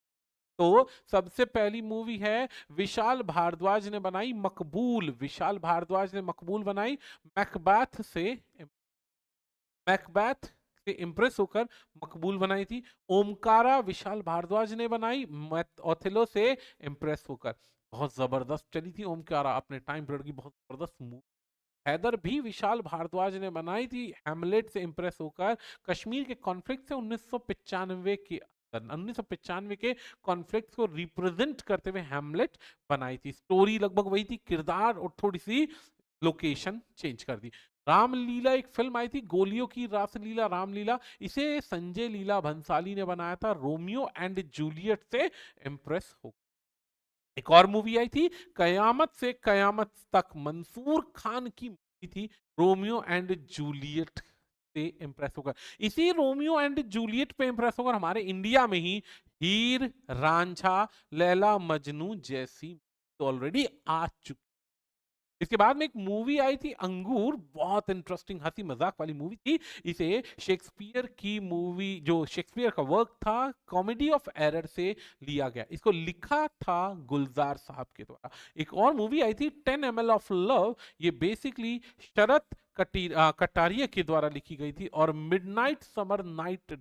तो सबसे पहली मूवी है विशाल भारद्वाज ने बनाई मकबूल। विशाल भारद्वाज ने मकबूल बनाई। मैकबेथ से मैकबेथ से इंप्रेस होकर मकबूल बनाई थी। ओमकारा विशाल भारद्वाज ने बनाई ओथेलो से इंप्रेस होकर। बहुत जबरदस्त चली थी ओमकारा, अपने टाइम पीरियड की बहुत जबरदस्त मूवी। हैदर भी विशाल भारद्वाज ने बनाई थी हैमलेट से इंप्रेस होकर। कश्मीर के कॉन्फ्लिक्ट से 1995 के 1995 के कॉन्फ्लिक्ट को रिप्रेजेंट करते हुए हैमलेट बनाई थी। स्टोरी लगभग वही थी, किरदार और थोड़ी सी लोकेशन चेंज कर दी। रामलीला एक फिल्म आई थी, गोलियों की रासलीला रामलीला, इसे संजय लीला भंसाली ने बनाया था। रोमियो एंड जूलियट से इंप्रेस हो। एक और मूवी आई थी कयामत से कयामत तक, मंसूर खान की मूवी थी, रोमियो एंड जूलियट से इम्प्रेस होकर, इसी रोमियो एंड जूलियट पे इम्प्रेस होकर हमारे इंडिया में ही हीर रांझा लैला मजनू जैसी ऑलरेडी आ चुकी। इसके बाद में एक मूवी आई थी अंगूर, बहुत इंटरेस्टिंग हंसी मजाक वाली मूवी थी। इसे शेक्सपियर की मूवी, जो शेक्सपियर का वर्क था कॉमेडी ऑफ एरर से लिया गया। इसको लिखा था गुलजार साहब के द्वारा। एक और मूवी आई थी 10 ml ऑफ लव, ये बेसिकली शरद कटारिया के द्वारा लिखी गई थी और मिडनाइट समर नाइट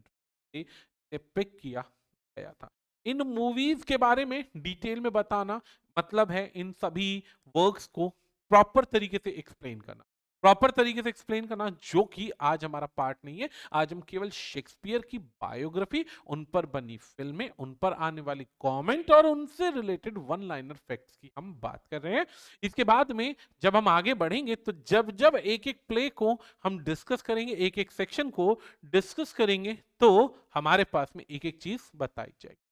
से पिक किया गया था। इन मूवीज के बारे में डिटेल में बताना मतलब है इन सभी वर्क्स को प्रॉपर तरीके से एक्सप्लेन करना, प्रॉपर तरीके से एक्सप्लेन करना, जो कि आज हमारा पार्ट नहीं है। आज हम केवल शेक्सपियर की बायोग्राफी, उन पर बनी फिल्में, उन पर आने वाली कमेंट और उनसे रिलेटेड वन लाइनर फैक्ट्स की हम बात कर रहे हैं। इसके बाद में जब हम आगे बढ़ेंगे तो जब जब एक एक प्ले को हम डिस्कस करेंगे, एक एक सेक्शन को डिस्कस करेंगे, तो हमारे पास में एक एक चीज बताई जाएगी।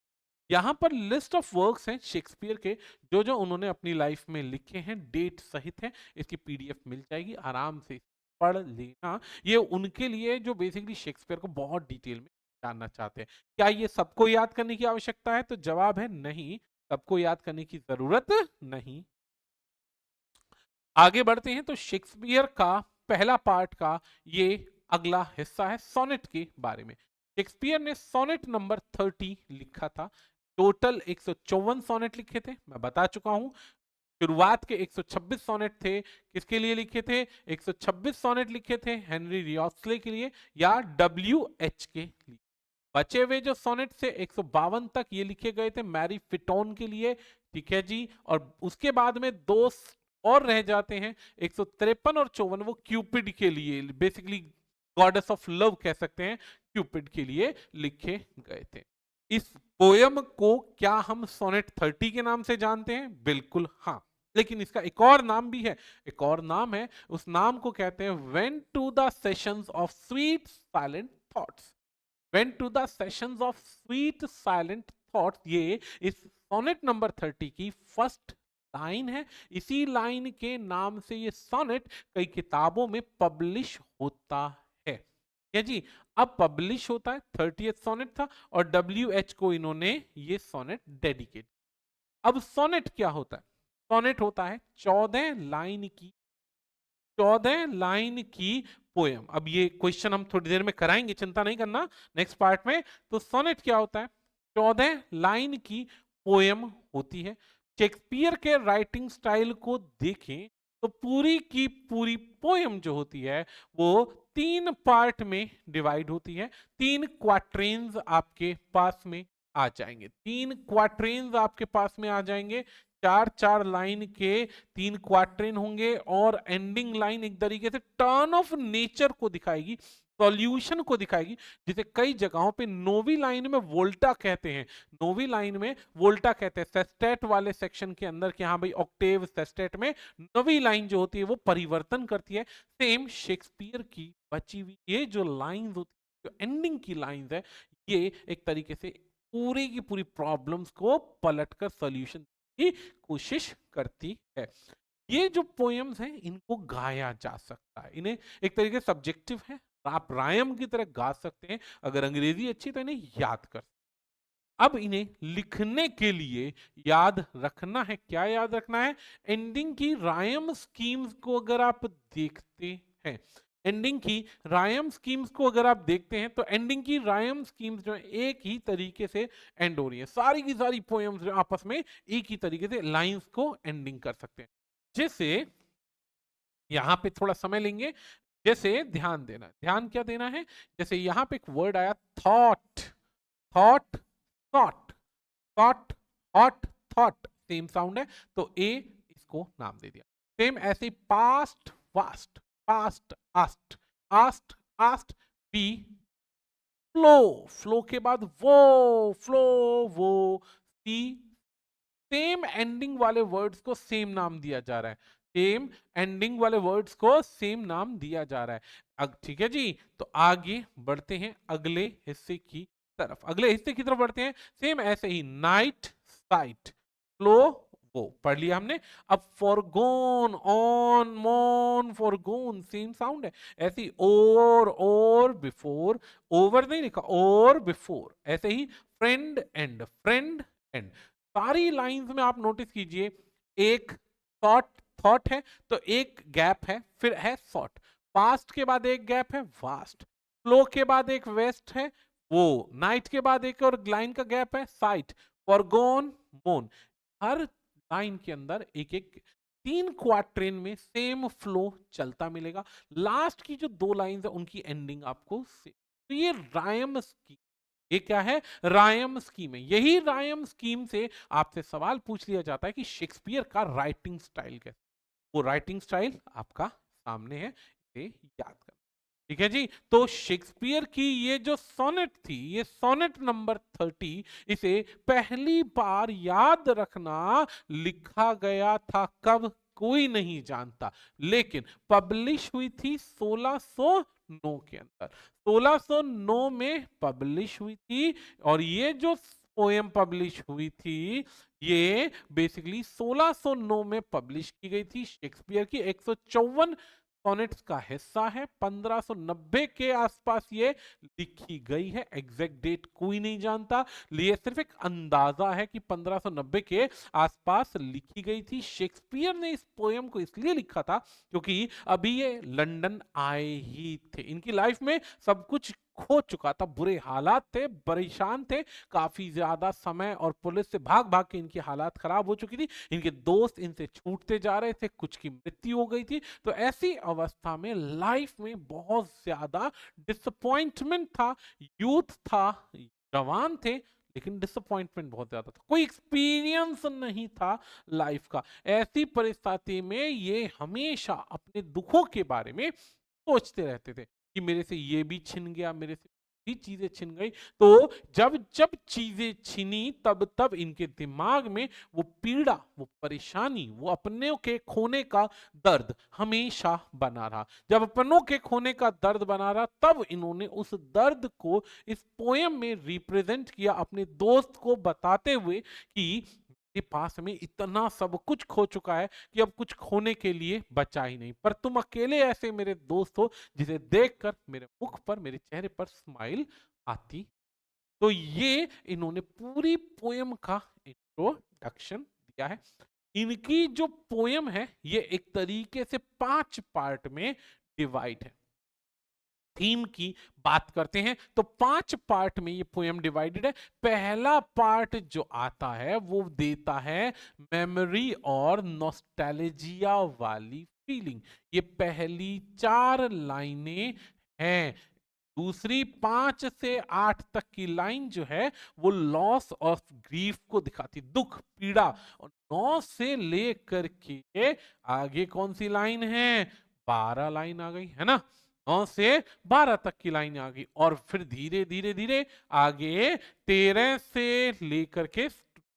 यहाँ पर लिस्ट ऑफ वर्क्स हैं शेक्सपियर के, जो जो उन्होंने अपनी लाइफ में लिखे हैं, डेट सहित है। इसकी पीडीएफ मिल जाएगी, आराम से पढ़ लेना। ये उनके लिए जो बेसिकली शेक्सपियर को बहुत डिटेल में जानना चाहते हैं। क्या ये सबको याद करने की आवश्यकता है? तो जवाब है नहीं, सबको याद करने की जरूरत नहीं। आगे बढ़ते हैं तो शेक्सपियर का पहला पार्ट का ये अगला हिस्सा है सोनेट के बारे में। शेक्सपियर ने सोनेट नंबर 30 लिखा था। टोटल 154 सोनेट लिखे थे, मैं बता चुका हूं। शुरुआत के 126 सोनेट थे, किसके लिए लिखे थे? 126 सोनेट लिखे थे हेनरी रियोस्ले के लिए या WH के लिए। बचे हुए जो सोनेट से 152 तक ये लिखे गए थे मैरी फिटोन के लिए, ठीक है जी। और उसके बाद में दो और रह जाते हैं, 153 और 54, वो क्यूपिड के लिए, बेसिकली गॉडेस ऑफ लव कह सकते हैं, क्यूपिड के लिए लिखे गए थे। इस पोयम को क्या हम सोनेट 30 के नाम से जानते हैं? बिल्कुल हाँ, लेकिन इसका एक और नाम भी है, एक और नाम है, उस नाम को कहते हैं when to the sessions of sweet silent thoughts. When to the sessions of sweet silent thoughts, ये इस सोनेट नंबर 30 की फर्स्ट लाइन है। इसी लाइन के नाम से ये सोनेट कई किताबों में पब्लिश होता है। क्या जी? अब पब्लिश होता है, 30th सोनेट था और WH को इन्होंने ये सोनेट डेडिकेट। अब सोनेट क्या होता है? सोनेट होता है 14 लाइन की पोयम। अब ये क्वेश्चन हम थोड़ी देर में कराएंगे, चिंता नहीं करना, नेक्स्ट पार्ट में। तो सोनेट क्या होता है? 14 लाइन की पोयम होती है। शेक्सपियर के राइटिंग स्टाइल को देखें तो पूरी की पूरी पोयम जो होती है वो 3 पार्ट में डिवाइड होती है। 3 क्वाट्रेन्स आपके पास में आ जाएंगे, 3 क्वाट्रेन्स आपके पास में आ जाएंगे। 4-4 लाइन के 3 क्वाट्रेन होंगे और एंडिंग लाइन एक तरीके से टर्न ऑफ नेचर को दिखाएगी, सॉल्यूशन को दिखाएगी, जिसे कई जगहों पे नोवी लाइन में वोल्टा कहते हैं। नोवी लाइन में वोल्टा कहते हैं सेस्टेट वाले सेक्शन के अंदर कि हाँ भाई ऑक्टेव सेस्टेट में नोवी लाइन जो होती है वो परिवर्तन करती है। सेम शेक्सपियर की बची हुई ये जो लाइंस होती है, जो एंडिंग की लाइंस है, ये एक तरीके से पूरी की पूरी प्रॉब्लम्स को पलटकर सॉल्यूशन की कोशिश करती है। ये जो पोएम्स हैं इनको गाया जा सकता है, इन्हें एक तरीके से सब्जेक्टिव है, आप रायम की तरह गा सकते हैं। अगर अंग्रेजी अच्छी तो इन्हें याद कर। अब इन्हें लिखने के लिए याद रखना है, क्या याद रखना है? एंडिंग की रायम स्कीम्स को अगर आप देखते हैं, एंडिंग की रायम स्कीम्स को अगर आप देखते हैं तो एंडिंग की रायम स्कीम्स जो है एक ही तरीके से एंड हो रही है। सारी की सारी पोएम्स जो आपस में एक ही तरीके से लाइंस को एंडिंग कर सकते हैं। जैसे यहां पे थोड़ा समय लेंगे, जैसे ध्यान देना, ध्यान क्या देना है? जैसे यहां पे एक वर्ड आया thought, thought, thought, thought, hot, thought, same sound है तो ए इसको नाम दे दिया। सेम ऐसे पास्ट वास्ट, पास्ट आस्ट, आस्ट आस्ट, बी फ्लो, फ्लो के बाद वो, फ्लो वो, सी सेम एंडिंग वाले वर्ड्स को सेम नाम दिया जा रहा है, सेम एंडिंग वाले वर्ड्स को सेम नाम दिया जा रहा है। अब ठीक है जी, तो आगे बढ़ते हैं अगले हिस्से की तरफ, अगले हिस्से की तरफ बढ़ते हैं। सेम ऐसे ही नाइट साइट, फ्लो वो पढ़ लिया हमने। अब forgone, on, मॉन, forgone same sound है। ऐसे ही और बिफोर, ओवर नहीं लिखा, और बिफोर। ऐसे ही फ्रेंड एंड, फ्रेंड एंड। सारी लाइंस में आप नोटिस कीजिए, एक थॉट, थॉट है तो एक गैप है, फिर है थॉट। पास्ट के बाद एक गैप है, वास्ट। फ्लो के बाद एक वेस्ट है, वो नाइट के बाद एक और लाइन का गैप है, साइट। फॉरगोन, मोन। हर लाइन के अंदर एक एक 3 क्वार्टेन में सेम फ्लो चलता मिलेगा। लास्ट की जो 2 लाइंस है उनकी एंडिंग आपको सेम। तो ये रायम स्कीम, ये क्या है? रायम स्कीम है। यही रायम स्कीम से आपसे सवाल पूछ लिया जाता है कि शेक्सपियर का राइटिंग स्टाइल कैसा। वो राइटिंग स्टाइल आपका सामने है, इसे याद कर। ठीक है जी। तो शेक्सपियर की ये जो सोनेट थी, ये सोनेट नंबर 30, इसे पहली बार याद रखना, लिखा गया था कब कोई नहीं जानता, लेकिन पब्लिश हुई थी 1609 के अंदर। 1609 में पब्लिश हुई थी। और ये जो पोएम पब्लिश हुई थी, ये बेसिकली 1609 में पब्लिश की गई थी। शेक्सपियर की 154 सोनेट्स का हिस्सा है। 1590 के आसपास ये लिखी गई है। एग्जैक्ट डेट कोई नहीं जानता, ये सिर्फ एक अंदाजा है कि 1590 के आसपास लिखी गई थी। शेक्सपियर ने इस पोयम को इसलिए लिखा था क्योंकि अभी ये लंदन आए ही थे। इनकी लाइफ में सब कुछ खो चुका था, बुरे हालात थे, परेशान थे, काफी ज्यादा समय और पुलिस से भाग भाग के इनकी हालात खराब हो चुकी थी। इनके दोस्त इनसे छूटते जा रहे थे, कुछ की मृत्यु हो गई थी। तो ऐसी अवस्था में लाइफ में बहुत ज्यादा डिसअपॉइंटमेंट था। यूथ था, जवान थे, लेकिन डिसअपॉइंटमेंट बहुत ज्यादा था। कोई एक्सपीरियंस नहीं था लाइफ का। ऐसी परिस्थिति में ये हमेशा अपने दुखों के बारे में सोचते रहते थे कि मेरे से ये भी छिन गया, मेरे से भी चीजें छिन गई। तो जब जब चीजें छिनी, तब तब इनके दिमाग में वो पीड़ा, वो परेशानी, वो अपने के खोने का दर्द हमेशा बना रहा। जब अपनों के खोने का दर्द बना रहा, तब इन्होंने उस दर्द को इस पोयम में रिप्रेजेंट किया, अपने दोस्त को बताते हुए कि के पास में इतना सब कुछ खो चुका है कि अब कुछ खोने के लिए बचा ही नहीं, पर तुम अकेले ऐसे मेरे दोस्त हो जिसे देखकर मेरे मुख पर, मेरे चेहरे पर स्माइल आती। तो ये इन्होंने पूरी पोयम का इंट्रोडक्शन दिया है। इनकी जो पोयम है ये एक तरीके से 5 पार्ट में डिवाइड है। थीम की बात करते हैं तो 5 पार्ट में ये पोयम डिवाइडेड है। पहला पार्ट जो आता है वो देता है मेमोरी और नॉस्टैल्जिया वाली फीलिंग। ये पहली 4 लाइनें हैं। दूसरी 5 से 8 तक की लाइन जो है वो लॉस ऑफ ग्रीफ को दिखाती, दुख, पीड़ा। और 9 से लेकर के आगे कौन सी लाइन है? 12 लाइन आ गई है ना। 9 से 12 तक की लाइन आ गई। और फिर धीरे धीरे धीरे आगे 13 से लेकर के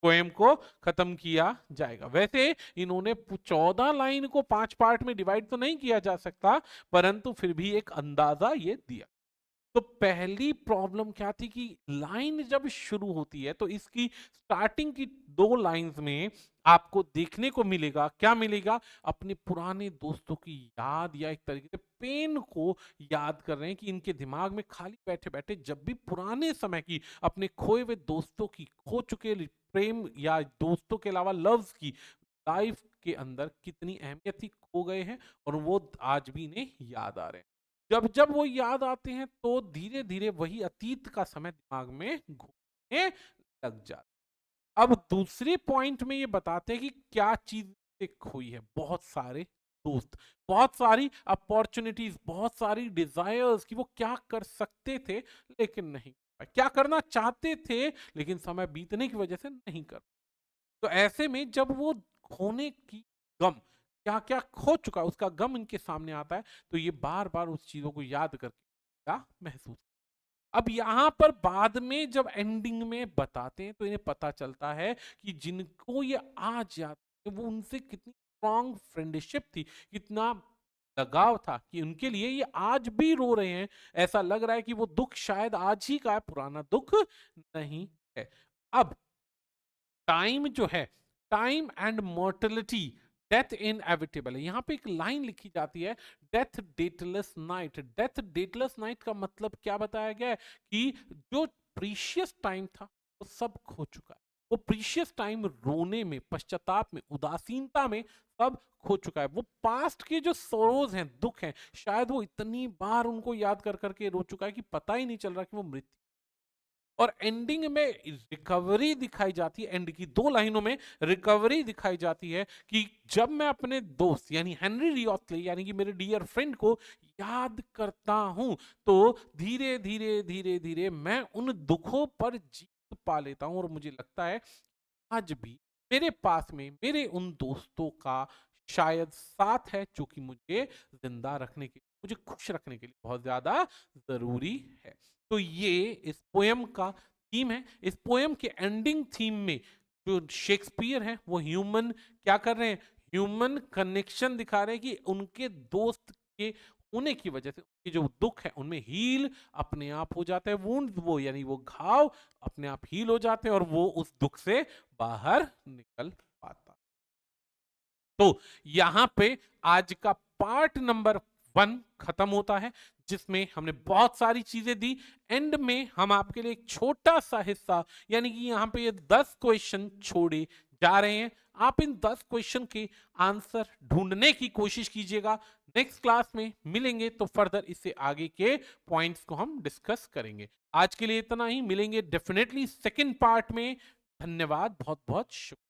पोएम को खत्म किया जाएगा। वैसे इन्होंने 14 लाइन को 5 पार्ट में डिवाइड तो नहीं किया जा सकता, परंतु फिर भी एक अंदाजा ये दिया। तो पहली प्रॉब्लम क्या थी कि लाइन जब शुरू होती है तो इसकी स्टार्टिंग की 2 लाइंस में आपको देखने को मिलेगा, क्या मिलेगा? अपने पुराने दोस्तों की याद, या एक तरीके से पेन को याद कर रहे हैं कि इनके दिमाग में खाली बैठे बैठे जब भी पुराने समय की, अपने खोए हुए दोस्तों की, खो चुके प्रेम या दोस्तों के अलावा लव्स की लाइफ के अंदर कितनी अहमियत थी, खो गए हैं और वो आज भी इन्हें याद आ रहे हैं। जब जब वो याद आते हैं तो धीरे धीरे वही अतीत का समय दिमाग में घूमने लग जाता है। अब दूसरे पॉइंट में ये बताते हैं कि क्या चीज खोई है। बहुत सारे दोस्त, बहुत सारी अपॉर्चुनिटीज, बहुत सारी डिजायर्स कि वो क्या कर सकते थे लेकिन नहीं कर पाए, क्या करना चाहते थे लेकिन समय बीतने की वजह से नहीं कर। तो ऐसे में जब वो खोने की गम, क्या क्या खो चुका उसका गम इनके सामने आता है, तो ये बार बार उस चीजों को याद करके क्या महसूस। अब यहां पर बाद में जब एंडिंग में बताते हैं तो इन्हें पता चलता है कि जिनको ये आज याद है वो उनसे कितनी स्ट्रॉन्ग फ्रेंडशिप थी, कितना लगाव था कि उनके लिए ये आज भी रो रहे हैं। ऐसा लग रहा है कि वो दुख शायद आज ही का है, पुराना दुख नहीं है। अब टाइम जो है time and mortality, death inevitable है। यहाँ पे एक लाइन लिखी जाती है, death dateless night. Death dateless night का मतलब क्या बताया गया है कि जो प्रीशियस टाइम था वो सब खो चुका है। वो प्रीशियस टाइम रोने में, पश्चाताप में, उदासीनता में सब खो चुका है। वो पास्ट के जो सोरोज हैं, दुख हैं, शायद वो इतनी बार उनको याद कर करके रो चुका है कि पता ही नहीं चल रहा कि वो मृत्यु। और एंडिंग में रिकवरी दिखाई जाती है, एंड की 2 लाइनों में रिकवरी दिखाई जाती है कि जब मैं अपने दोस्त यानी हेनरी रियोथले यानी कि मेरे डियर फ्रेंड को याद करता हूं तो धीरे धीरे धीरे धीरे मैं उन दुखों पर जीत पा लेता हूं। और मुझे लगता है आज भी मेरे पास में मेरे उन दोस्तों का शायद साथ है जो कि मुझे जिंदा रखने के, मुझे खुश रखने के लिए बहुत ज्यादा जरूरी है। तो ये इस पोयम का थीम है। इस पोयम के एंडिंग थीम में जो शेक्सपियर है वो ह्यूमन क्या कर रहे हैं, ह्यूमन कनेक्शन दिखा रहे हैं कि उनके दोस्त के होने की वजह से उनके जो दुख है उनमें हील अपने आप हो जाता है। वुंड वो यानी वो घाव अपने आप हील हो जाते हैं और वो उस दुख से बाहर निकल पाता। तो यहां पे आज का पार्ट नंबर 1 खत्म होता है, जिसमें हमने बहुत सारी चीजें दी। एंड में हम आपके लिए एक छोटा सा हिस्सा यानी कि यहां पे ये 10 क्वेश्चन छोड़े जा रहे हैं। आप इन 10 क्वेश्चन के आंसर ढूंढने की कोशिश कीजिएगा। नेक्स्ट क्लास में मिलेंगे तो फर्दर इससे आगे के पॉइंट्स को हम डिस्कस करेंगे। आज के लिए इतना ही, मिलेंगे डेफिनेटली सेकंड पार्ट में। धन्यवाद, बहुत बहुत शुक्रिया।